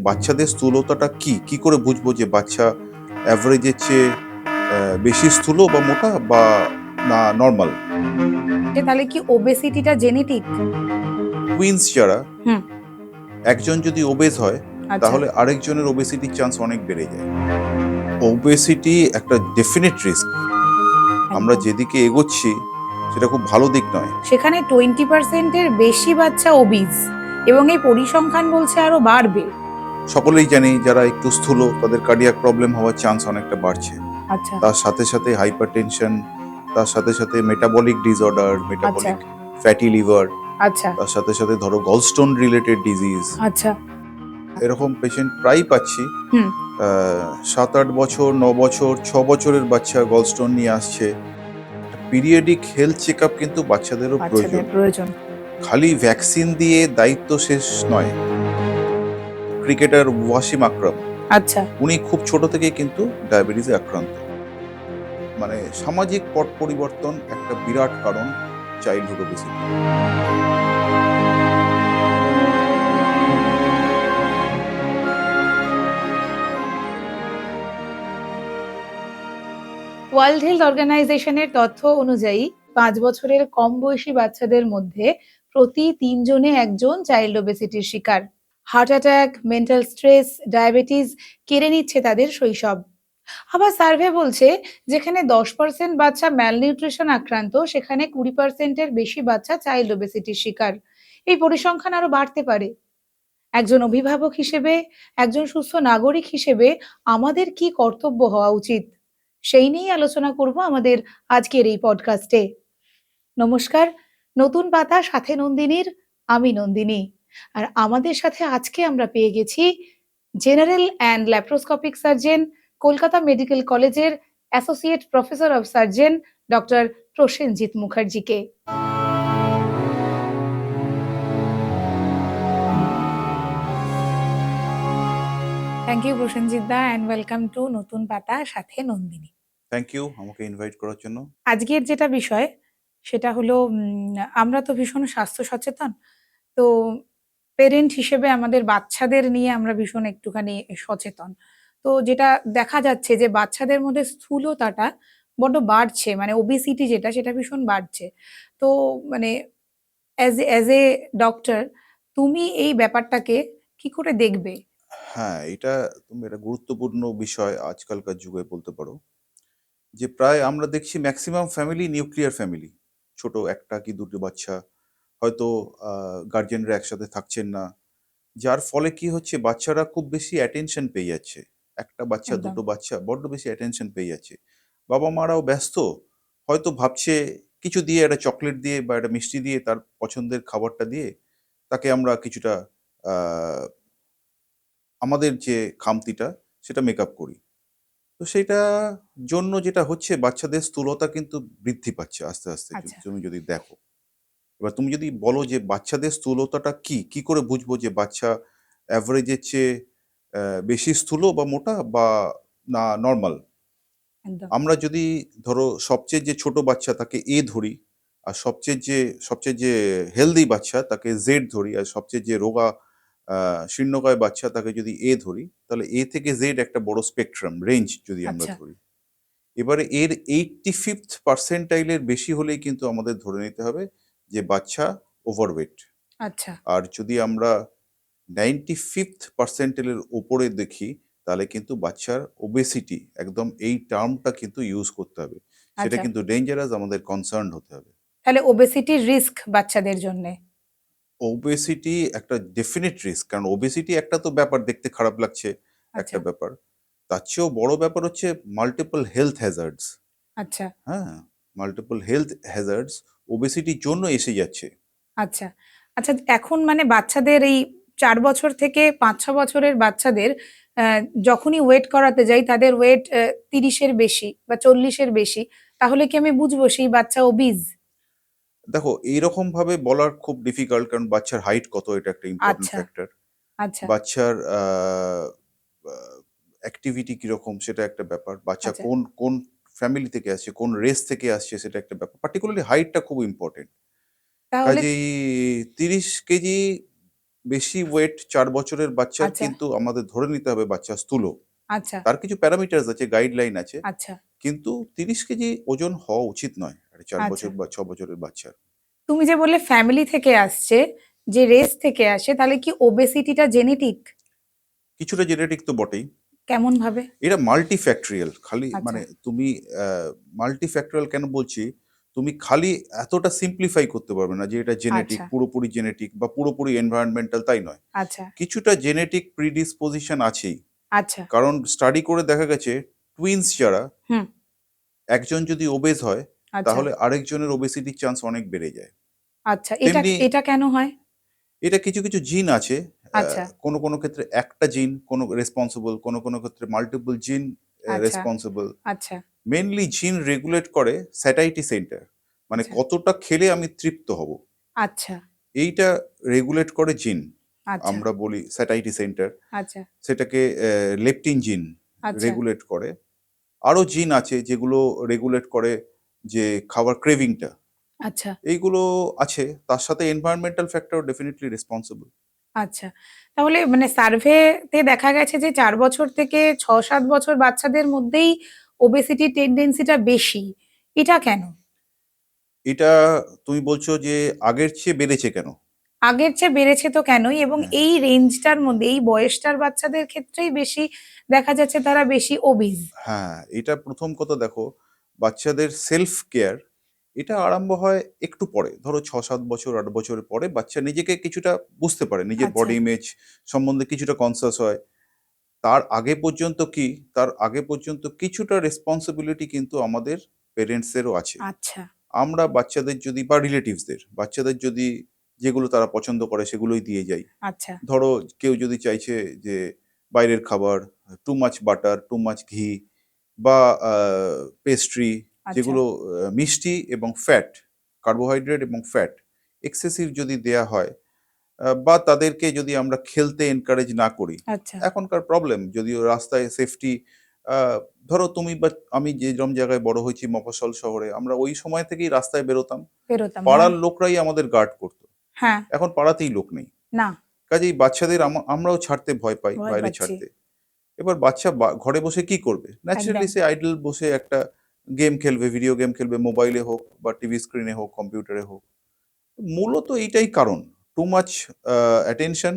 বাচ্চাদের স্থূলতাটা কি? কি করে বুঝবো যে বাচ্চা এভারেজের চেয়ে বেশি স্থূল বা মোটা বা না নরমাল? তাহলে কি ওবেসিটিটা জেনেটিক? টুইনস যারা, হুম। একজন যদি ওবেজ হয় আচ্ছা। তাহলে আরেকজনের ওবেসিটির চান্স অনেক বেড়ে যায়। ওবেসিটি একটা ডেফিনিট রিস্ক। আমরা একদম। যেদিকে এগোচ্ছি সেটা খুব ভালো দিক নয়। সেখানে 20% এর বেশি বাচ্চা ওবিজ এবং এই পরিসংখ্যান বলছে আরো বাড়বে। সকলেই জানি যারা একটু স্থূল তাদের কার্ডিয়াক প্রবলেম হওয়ার চান্স অনেকটা বাড়ছে। আচ্ছা। তার সাথে সাথে হাইপারটেনশন, তার সাথে সাথে মেটাবলিক ডিসঅর্ডার, আচ্ছা। মেটাবলিক ফ্যাটি লিভার, আচ্ছা। তার সাথে সাথে ধরো গলস্টোন রিলেটেড ডিজিজ, আচ্ছা। এরকম পেশেন্ট প্রায়ই পাচ্ছি। হুম। 7-8 বছর, 9 বছর, 6 বছরের বাচ্চা গলস্টোন নিয়ে আসছে। পিরিয়ডিক হেলথ চেক আপ কিন্তু বাচ্চাদেরও বাচ্চাদের প্রয়োজন। প্রয়োজন। খালি ভ্যাকসিন দিয়ে দায়িত্ব শেষ নয়। ক্রিকেটার ওয়াসিম আকরাম, আচ্ছা। উনি খুব ছোট থেকেই কিন্তু ডায়াবেটিসে আক্রান্ত। মানে সামাজিক পট পরিবর্তন একটা বিরাট কারণ চাইল্ডহুড ওবেসিটি। ওয়ার্ল্ড হেলথ অর্গানাইজেশনের তথ্য অনুযায়ী 5 বছরের কম বয়সী বাচ্চাদের মধ্যে প্রতি 3 জনে একজন চাইল্ড ওবেসিটির শিকার। Heart attack, mental stress, diabetes কেড়ে নিচ্ছে তাদের শৈশব। আবার সার্ভে বলছে যেখানে 10% বাচ্চা ম্যালনিউট্রিশন আক্রান্ত, সেখানে 20%-এর বেশি বাচ্চা চাইল্ড ওবেসিটির শিকার। এই পরিসংখ্যান আরো বাড়তে পারে। একজন অভিভাবক হিসেবে, একজন সুস্থ নাগরিক হিসেবে আমাদের কি কর্তব্য হওয়া উচিত, সেই নিয়েই আলোচনা করব আমাদের আজকের এই পডকাস্টে। নমস্কার। নতুন পাতা সাথে নন্দিনীর আমি নন্দিনী। আর আমাদের সাথে আজকে আমরা পেয়ে গেছি general and laparoscopic surgeon, Kolkata medical কলেজের associate professor of surgeon doctor Prosenjit মুখার্জিকে। Thank you Prosenjit da, and welcome to Notun Pata সাথে নন্দিনী। থ্যাংক ইউ আমাকে ইনভাইট করার জন্য। আজকের যেটা বিষয় সেটা হলো আমরা তো ভীষণ স্বাস্থ্য সচেতন। তো পেরেন্ট হিসেবে আমাদের বাচ্চাদের নিয়ে আমরা ভীষণ একটুখানি সচেতন। তো যেটা দেখা যাচ্ছে যে বাচ্চাদের মধ্যে স্থূলতাটা বড্ড বাড়ছে, মানে ওবেসিটি যেটা সেটা ভীষণ বাড়ছে। তো মানে অ্যাজ এ ডক্টর, তুমি এই ব্যাপারটাকে কি করে দেখবে? হ্যাঁ, তুমি একটা গুরুত্বপূর্ণ বিষয় আজকালকার যুগে বলতে পারো। যে প্রায় আমরা দেখছি ম্যাক্সিমাম ফ্যামিলি নিউক্লিয়ার ফ্যামিলি। ছোট 1টা কি 2টো বাচ্চা। হয়তো গার্ডিয়ানরা একসাথে থাকছেন না। যার ফলে কি হচ্ছে বাচ্চারা খুব বেশি অ্যাটেনশন পেয়ে যাচ্ছে। 1টা বাচ্চা, একদম। 2টো বাচ্চা বড্ড বেশি অ্যাটেনশন পেয়ে যাচ্ছে। বাবা-মারাও ব্যস্ত। হয়তো ভাবছে কিছু দিয়ে একটা চকোলেট দিয়ে বা একটা মিষ্টি দিয়ে তার পছন্দের খাবারটা দিয়ে তাকে আমরা কিছুটা আ আমাদের যে খামতিটা সেটা মেকআপ করি। তো সেইটা জন্য যেটা হচ্ছে বাচ্চাদের স্থূলতা কিন্তু বৃদ্ধি পাচ্ছে আস্তে, আস্তে আচ্ছা। তুমি যদি দেখো। এবার তুমি যদি বলো যে বাচ্চাদের স্থূলতাটা কি? কি করে বুঝবো যে বাচ্চা এভারেজের চেয়ে বেশি স্থূল বা মোটা বা না নরমাল? একদম। আমরা যদি ধরো সবচেয়ে যে ছোট বাচ্চা তাকে A ধরি, আর সবচেয়ে যে হেলদি বাচ্চা তাকে Z ধরি, আর সবচেয়ে যে রোগা শীর্ণকায় বাচ্চা তাকে যদি A ধরি, তাহলে A থেকে Z একটা বড় স্পেকট্রাম রেঞ্জ যদি আমরা আচ্ছা। ধরি। এবারে এর 85th পার্সেন্টাইলের বেশি হলেই কিন্তু আমাদের ধরে নিতে হবে যে বাচ্চা ওভারওয়েট। আচ্ছা। আর যদি আমরা 95th পার্সেন্টাইলের উপরে দেখি তাহলে কিন্তু বাচ্চার ওবেসিটি, একদম এই টার্মটা কিন্তু ইউজ করতে হবে। সেটা আচ্ছা। কিন্তু ডেঞ্জারাস, আমাদের কনসার্নড হতে হবে। তাহলে ওবেসিটির রিস্ক বাচ্চাদের জন্য? ওবেসিটি একটা ডেফিনিট রিস্ক। কারণ ওবেসিটি একটা তো ব্যাপার, দেখতে খারাপ লাগছে আচ্ছা। একটা ব্যাপার। তার চেয়েও বড় ব্যাপার হচ্ছে মাল্টিপল হেলথ হ্যাজার্ডস। আচ্ছা। হ্যাঁ? মাল্টিপল হেলথ হ্যাজার্ডস ওবেসিটির জন্য এসে যাচ্ছে। আচ্ছা। আচ্ছা, এখন মানে বাচ্চাদের এই ৪ বছর থেকে ৫-৬ বছরের বাচ্চাদের আ যখনই ওয়েট করাতে যাই তাদের ওয়েট ৩০ এর বেশি বা ৪০ এর বেশি। তাহলে কি আমি বুঝবো সেই বাচ্চা ওবিজ? দেখো এইরকমভাবে বলার খুব ডিফিকাল্ট, কারণ বাচ্চার হাইট কত এটা একটা ইম্পোর্টেন্ট আচ্ছা। ফ্যাক্টর। আচ্ছা। বাচ্চার আ অ্যাক্টিভিটি কিরকম সেটা একটা ব্যাপার। বাচ্চা আচ্ছা। কোন ফ্যামিলি থেকে আসছে, কোন রেস থেকে আসছে সেটা একটা ব্যাপার। পার্টিকুলারলি হাইটটা খুব ইম্পোর্টেন্ট। তাহলে কাজেই ৩০ কেজি বেশি ওয়েট 4 বছরের বাচ্চার আচ্ছা, কিন্তু আমাদের ধরে নিতে হবে বাচ্চা স্থূল। আচ্ছা, তার কিছু প্যারামিটার্স আছে, গাইডলাইন আছে। আচ্ছা, কিন্তু 30 কেজি ওজন হওয়া উচিত নয় একটা 4 আচ্ছা। বছর বা 6 বছরের বাচ্চার। তুমি যে বললে ফ্যামিলি থেকে আসছে, যে রেস থেকে আসে, তাহলে কি ওবেসিটিটা জেনেটিক? কিছুটা জেনেটিক তো বটেই। কেমন ভাবে? এটা মাল্টিফ্যাক্টরিয়াল। খালি আচ্ছা, মানে তুমি মাল্টিফ্যাক্টরিয়াল কেন বলছি? তুমি খালি এতটা সিম্পলিফাই করতে পারবে না যে এটা জেনেটিক, আচ্ছা, পুরোপুরি জেনেটিক বা পুরোপুরি এনভায়রনমেন্টাল, তাই নয়। আচ্ছা, কিছুটা জেনেটিক প্রিডিসপোজিশন আছেই। আচ্ছা, কারণ স্টাডি করে দেখা গেছে টুইনস যারা, হুম, একজন যদি ওবেজ হয় আচ্ছা, তাহলে আরেকজনের ওবেসিটির চান্স অনেক বেড়ে যায়। আচ্ছা। এটা তেমনি এটা কেন হয়? এটা কিছু, কিছু জিন আছে। আচ্ছা, কোনো ক্ষেত্রে একটা জিন রেসপন্সিবল, কোনো ক্ষেত্রে মাল্টিপল জিন আচ্ছা, রেসপন্সিবল। আচ্ছা, মেইনলি জিন রেগুলেট করে স্যাটাইটি সেন্টার, মানে আচ্ছা, কতটা খেলে আমি তৃপ্ত হব। আচ্ছা, এইটা রেগুলেট করে জিন। আচ্ছা, আমরা বলি স্যাটাইটি সেন্টার। আচ্ছা, সেটাকে লেপটিন জিন আচ্ছা, রেগুলেট করে। আরো জিন আছে যেগুলো রেগুলেট করে যে খাবার ক্রেভিংটা। আচ্ছা, এইগুলো আছে। তার সাথে এনভায়রনমেন্টাল ফ্যাক্টর ডেফিনিটলি রেসপন্সিবল। আচ্ছা। তাহলে মানে সার্ভেতে দেখা গেছে যে ৪ বছর থেকে ৬-৭ বছর বাচ্চাদের মধ্যেই ওবেসিটি টেনডেন্সিটা বেশি। এটা কেন? এটা তুমি বলছো যে আগের চেয়ে বেড়েছে কেন? আগের চেয়ে বেড়েছে তো কেনই, এবং হ্যাঁ, এই রেঞ্জটার মধ্যে এই বয়সটার বাচ্চাদের ক্ষেত্রেই বেশি দেখা যাচ্ছে তারা বেশি ওবিজ। হ্যাঁ, এটা প্রথম কথা দেখো, বাচ্চাদের সেলফ কেয়ার এটা আরম্ভ হয় একটু পরে। ধরো ৬-৭ বছর, ৮ বছরের পরে বাচ্চা নিজেকে কিছুটা বুঝতে পারে। নিজের আচ্ছা, বডি ইমেজ সম্বন্ধে কিছুটা কনসিয়াস হয়। তার আগে পর্যন্ত কি? তার আগে পর্যন্ত কিছুটা রেসপন্সিবিলিটি কিন্তু আমাদের পেরেন্টস এরও আছে। আচ্ছা, আমরা বাচ্চাদের যদি বা রিলেটিভসদের, বাচ্চাদের যদি যেগুলো তারা পছন্দ করে সেগুলোই দিয়ে যাই। আচ্ছা, ধরো কেউ যদি চাইছে যে বাইরের খাবার, too much butter, too much ঘি বা পেস্ট্রি, আচ্ছা, যেগুলো মিষ্টি এবং ফ্যাট, কার্বোহাইড্রেট এবং ফ্যাট এক্সেসিভ যদি দেয়া হয়, বা তাদেরকে যদি আমরা খেলতে এনকারেজ না করি। আচ্ছা, এখনকার প্রবলেম যদিও রাস্তায় সেফটি, ধরো তুমি বা আমি যেরকম জায়গায় বড় হয়েছি মফস্বল শহরে, আমরা ওই সময় থেকেই রাস্তায় বেরোতাম। বেরোতাম, হ্যাঁ, পাড়ার লোকরাই আমাদের গার্ড করতো। হ্যাঁ, এখন পাড়াতেই লোক নেই। না, কাজেই বাচ্চাদের আমরাও ছাড়তে ভয় পাই, ভয় বাইরে পাচ্ছি, ছাড়তে। এবার বাচ্চা ঘরে বসে কি করবে? একদম, ন্যাচারালি সে আইডল বসে একটা গেম খেলবে, ভিডিও গেম খেলবে, মোবাইলে হোক বা টিভি স্ক্রিনে হোক, কম্পিউটারে হোক। মূলত এইটাই কারণ। টু মাচ অ্যাটেনশন,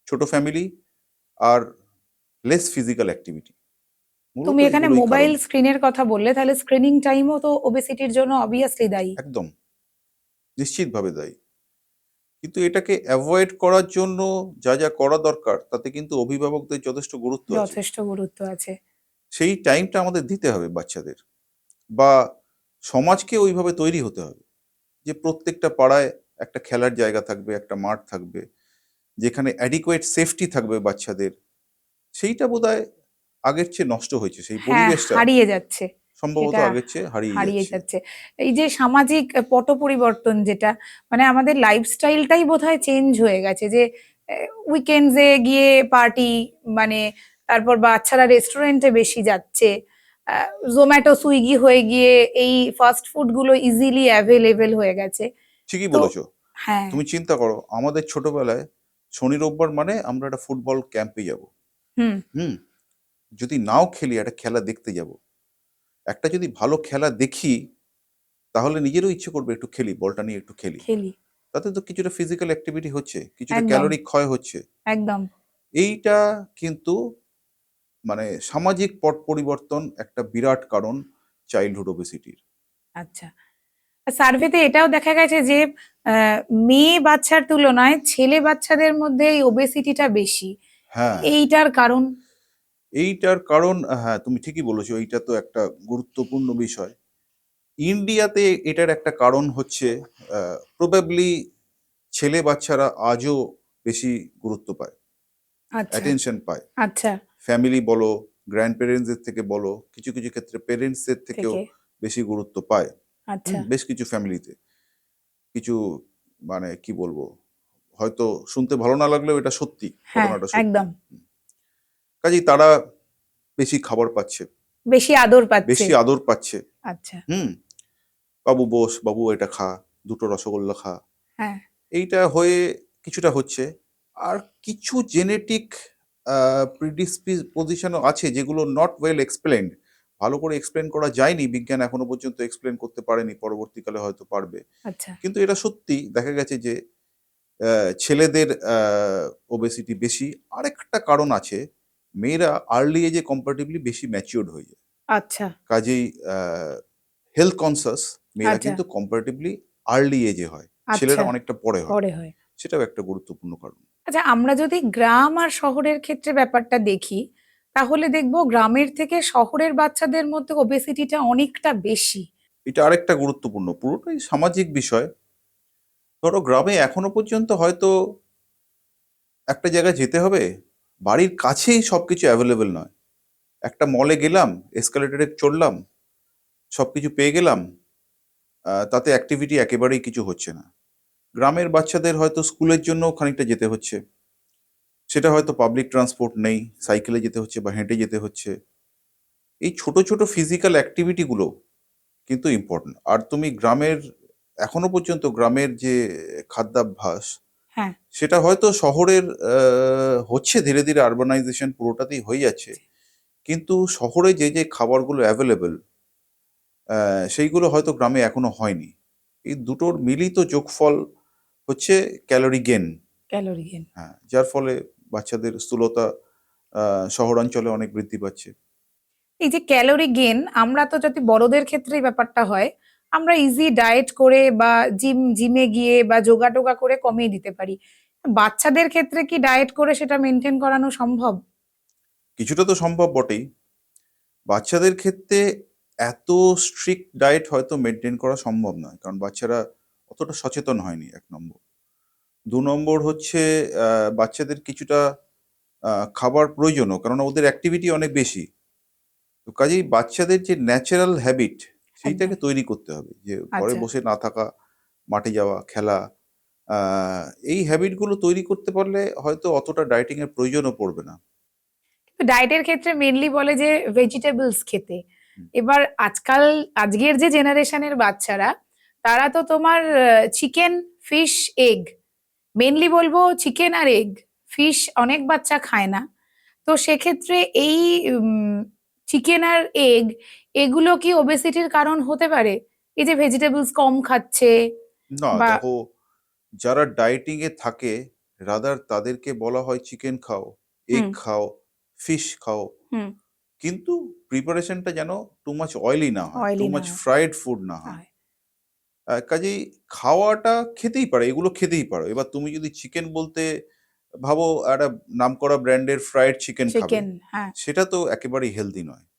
ছোট ফ্যামিলি আর লেস ফিজিক্যাল অ্যাক্টিভিটি। মূলত তুমি এখানে এগুলোই কারণ। মোবাইল স্ক্রিনের কথা বললে, তাহলে স্ক্রিনিং টাইমও তো ওবেসিটির জন্য অবভিয়াসলি দায়ী। একদম নিশ্চিতভাবে দায়ী। কিন্তু এটাকে অ্যাভয়েড করার জন্য যা, যা করা দরকার তাতে কিন্তু অভিভাবকদের যথেষ্ট গুরুত্ব আছে। যথেষ্ট গুরুত্ব আছে। সেই টাইমটা আমাদের দিতে হবে বাচ্চাদের। বা সমাজকে ওইভাবে তৈরি হতে হবে যে প্রত্যেকটা পাড়ায় একটা খেলার জায়গা থাকবে, একটা মাঠ থাকবে, যেখানে অ্যাডিকুয়েট সেফটি থাকবে বাচ্চাদের। সেইটা বোধহয় আগের চেয়ে নষ্ট হয়েছে। সেই হ্যাঁ, পরিবেশটা হারিয়ে যাচ্ছে। সম্ভবত সেটা আগের চেয়ে হারিয়ে হারিয়ে যাচ্ছে। যাচ্ছে। এই যে সামাজিক পট পরিবর্তন যেটা, মানে আমাদের লাইফস্টাইলটাই বোধহয় চেঞ্জ হয়ে গেছে, যে উইকেন্ডসে গিয়ে পার্টি, মানে তারপর বাচ্চারা রেস্টুরেন্টে বেশি যাচ্ছে, জোম্যাটো সুইগি হয়ে গিয়ে এই ফাস্ট ফুড গুলো ইজিলি অ্যাভেলেবেল হয়ে গেছে। ঠিকই তো বলেছো। হ্যাঁ, তুমি চিন্তা করো আমাদের ছোটবেলায় শনি রোববার মানে আমরা একটা ফুটবল ক্যাম্পে যাব। হুম, হুম? যদি নাও খেলি একটা খেলা দেখতে যাব। একটা যদি ভালো খেলা দেখি তাহলে নিজেরও ইচ্ছে করবে একটু খেলি, বলটা নিয়ে একটু খেলি। খেলি, তাতে তো কিছুটা ফিজিক্যাল অ্যাক্টিভিটি হচ্ছে, কিছুটা একদম, ক্যালোরি ক্ষয় হচ্ছে। একদম, এইটা কিন্তু মানে সামাজিক পট পরিবর্তন একটা বিরাট কারণ চাইল্ডহুড ওবেসিটির। আচ্ছা। সার্ভেতে এটাও দেখা গেছে যে আহ, মেয়ে বাচ্চার তুলনায় ছেলে বাচ্চাদের মধ্যে এই ওবেসিটিটা বেশি। হ্যাঁ, এইটার কারণ? এইটার কারণ হ্যাঁ, তুমি ঠিকই বলেছো। এইটা তো একটা গুরুত্বপূর্ণ বিষয়। ইন্ডিয়াতে এটার একটা কারণ হচ্ছে প্রবাবলি ছেলে বাচ্চারা আজও বেশি গুরুত্ব পায়, আচ্ছা, অ্যাটেনশন পায়। আচ্ছা, ফ্যামিলি বলো, গ্র্যান্ড প্যারেন্টসদের থেকে বলো, কিছু, কিছু ক্ষেত্রে প্যারেন্টসদের থেকেও থেকে, বেশি গুরুত্ব পায়। আচ্ছা, বেশ কিছু ফ্যামিলিতে। কিছু মানে কি বলবো? হয়তো শুনতে ভালো না লাগলেও এটা সত্যি, হ্যাঁ, ঘটনাটা সত্যি। একদম, কাজেই তারা বেশি খাবার পাচ্ছে, বেশি আদর পাচ্ছে, বেশি আদর পাচ্ছে। আচ্ছা, হুম? "বাবু বস, বাবু এটা খা, ২ টো রসগোল্লা খা।" হ্যাঁ, এইটা হয়ে কিছুটা হচ্ছে। আর কিছু জেনেটিক প্রিডিসপোজিশনও আছে যেগুলো নট ওয়েল এক্সপ্লেইনড। ভালো করে এক্সপ্লেন করা যায়নি, বিজ্ঞান এখনো পর্যন্ত এক্সপ্লেন করতে পারেনি, পরবর্তীকালে হয়তো পারবে। আচ্ছা, কিন্তু এটা সত্যি দেখা গেছে যে ছেলেদের ওবেসিটি বেশি। আরেকটা কারণ আছে, মেয়েরা আর্লি এজে কম্পারেটিভলি বেশি ম্যাচিউরড হয়ে যায়। আচ্ছা, কাজেই হেলথ কনসাস মেয়েরা আচ্ছা, কিন্তু কম্পারেটিভলি আর্লি এজে হয়, আচ্ছা, ছেলেরা অনেকটা পরে হয়। পরে হয়। সেটাও একটা গুরুত্বপূর্ণ কারণ। আচ্ছা, আমরা যদি গ্রাম আর শহরের ক্ষেত্রে ব্যাপারটা দেখি, তাহলে দেখবো গ্রামের থেকে শহরের বাচ্চাদের মধ্যে ওবেসিটিটা অনেকটা বেশি। এটা আরেকটা গুরুত্বপূর্ণ, পুরোটাই সামাজিক বিষয়। ধরো গ্রামে এখনো পর্যন্ত হয়তো একটা জায়গায় যেতে হবে, বাড়ির কাছেই সবকিছু অ্যাভেলেবেল নয়। একটা মলে গেলাম, এসকালেটরে চড়লাম, সবকিছু পেয়ে গেলাম, তাতে অ্যাক্টিভিটি একেবারেই কিছু হচ্ছে না। গ্রামের বাচ্চাদের হয়তো স্কুলের জন্য খানিকটা যেতে হচ্ছে, সেটা হয়তো পাবলিক ট্রান্সপোর্ট নেই, সাইকেলে যেতে হচ্ছে বা হেঁটে যেতে হচ্ছে। এই ছোট ছোট ফিজিক্যাল অ্যাক্টিভিটিগুলো কিন্তু ইম্পর্টেন্ট। আর তুমি গ্রামের, এখনো পর্যন্ত গ্রামের যে খাদ্যাভ্যাস, হ্যাঁ, সেটা হয়তো শহরের হচ্ছে ধীরে ধীরে, আরবানাইজেশন পুরোটাতেই হয়ে যাচ্ছে। কিন্তু শহরে যে যে খাবারগুলো অ্যাভেলেবেল, সেইগুলো হয়তো গ্রামে এখনো হয়নি। এই দুটোর মিলিত যোগফল হচ্ছে ক্যালোরি গেন। Calorie gain. হ্যাঁ, যার ফলে বাচ্চাদের স্থূলতা শহরাঞ্চলে অনেক বৃদ্ধি পাচ্ছে। এই যে ক্যালোরি গেন, আমরা তো যদি বড়দের ক্ষেত্রে এই ব্যাপারটা হয়, আমরা ইজি ডায়েট করে বা জিমে গিয়ে বা যোগা টোগা করে কমিয়ে দিতে পারি। বাচ্চাদের ক্ষেত্রে কি ডায়েট করে সেটা মেনটেন করানো সম্ভব? কিছুটা তো সম্ভব বটেই। বাচ্চাদের ক্ষেত্রে এত স্ট্রিক্ট ডায়েট হয়তো মেনটেন করা সম্ভব নয়, কারণ বাচ্চারা অতটা সচেতন হয়নি, ১ নম্বর। ২ নম্বর হচ্ছে বাচ্চাদের কিছুটা খাবার প্রয়োজনও, কারণ ওদের অ্যাক্টিভিটি অনেক বেশি। তো কাজেই বাচ্চাদের যে ন্যাচারাল হ্যাবিট, একদম। সেইটাকে তৈরি করতে হবে। যে ঘরে আচ্ছা। বসে না থাকা, মাঠে যাওয়া, খেলা, আ এই হ্যাবিটগুলো তৈরি করতে পারলে হয়তো অতটা ডায়েটিং এর প্রয়োজনও পড়বে না। ডায়েটের ক্ষেত্রে মেনলি বলে যে ভেজিটেবলস খেতে। হুম। এবার আজকের যে জেনারেশনের বাচ্চারা, তারা তো তোমার চিকেন, ফিশ, এগ, মেনলি বলবো চিকেন আর এগ। ফিশ অনেক বাচ্চা খায় না। তো সেক্ষেত্রে এই চিকেন আর এগ, এগুলো কি ওবেসিটির কারণ হতে পারে? এই যে ভেজিটেবলস কম খাচ্ছে না, বা দেখো, যারা ডায়েটিং এ থাকে, রাদার তাদেরকে বলা হয় চিকেন খাও, এগ হুম, খাও, ফিশ খাও। হুম, কিন্তু প্রিপারেশনটা যেন টু মাচ অয়েলি না হয়, টু অয়েলি না মাচ হয়। ফ্রাইড ফুড না হয়। হয়। কাজেই খাওয়াটা খেতেই পারে, এগুলো খেতেই পারো। এবার তুমি যদি চিকেন বলতে ভাবো একটা নামকরা ব্র্যান্ডের ফ্রাইড চিকেন খাবে, চিকেন, হ্যাঁ। সেটা তো একেবারেই হেলদি নয়। আ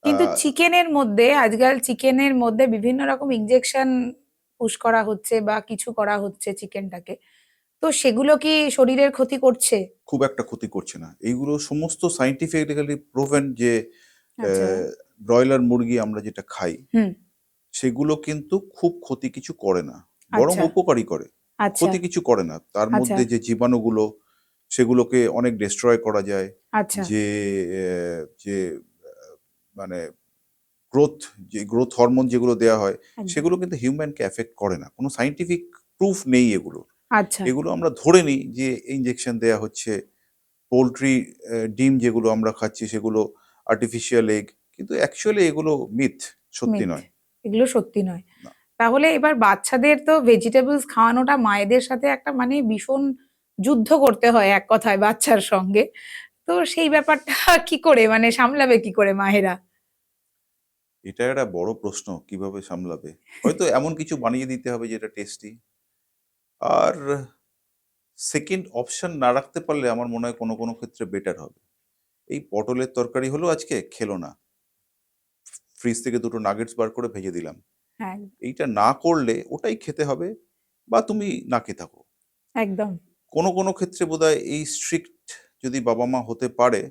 কিন্তু চিকেনের মধ্যে আজকাল চিকেনের মধ্যে বিভিন্ন রকম ইনজেকশন পুশ করা হচ্ছে বা কিছু করা হচ্ছে চিকেনটাকে। তো সেগুলো কি শরীরের ক্ষতি করছে? খুব একটা ক্ষতি করছে না। এইগুলো সমস্ত সায়েন্টিফিক্যালি প্রুভেন যে আচ্ছা। ব্রয়লার মুরগি আমরা যেটা খাই, হুম, সেগুলো কিন্তু খুব ক্ষতি কিছু করে না। বরং আচ্ছা, উপকারই করে। আচ্ছা, ক্ষতি কিছু করে না। তার আচ্ছা, মধ্যে যে জীবাণুগুলো, সেগুলোকে অনেক ডেস্ট্রয় করা যায়। আচ্ছা, যে যে মানে গ্রোথ, যে গ্রোথ হরমোন যেগুলো দেয়া হয়, একদম। সেগুলো কিন্তু হিউম্যানকে এফেক্ট করে না। কোনো সায়েন্টিফিক প্রুফ নেই এগুলোর। আচ্ছা, এগুলো আমরা ধরে নিই যে ইনজেকশন দেয়া হচ্ছে। পোল্ট্রি ডিম যেগুলো আমরা খাচ্ছি সেগুলো আর্টিফিশিয়াল এগ। কিন্তু অ্যাকচুয়ালি এগুলো মিথ, সত্যি মিথ। নয়। এগুলো সত্যি নয়। না। তাহলে এবার বাচ্চাদের তো ভেজিটেবলস খাওয়ানোটা মায়েদের সাথে একটা মানে ভীষণ যুদ্ধ করতে হয় এক কথায় বাচ্চার সঙ্গে। তো সেই ব্যাপারটা কি করে মানে সামলাবে কি করে মায়েরা? এটা একটা বড় প্রশ্ন, কিভাবে সামলাবে? হয়তো এমন কিছু বানিয়ে দিতে হবে যেটা টেস্টি। আর সেকেন্ড অপশন না রাখতে পারলে আমার মনে হয় কোনো ক্ষেত্রে বেটার হবে। এই পটলের তরকারি হলো আজকে, খেলো না। ফ্রিজ থেকে ২ টো নাগেটস বার করে ভেজে দিলাম। হ্যাঁ, এইটা না করলে ওটাই খেতে হবে, বা তুমি না খেয়ে থাকো। একদম। কোনো ক্ষেত্রে বোধহয় এই স্ট্রিক্ট যদি বাবা-মা হতে পারে,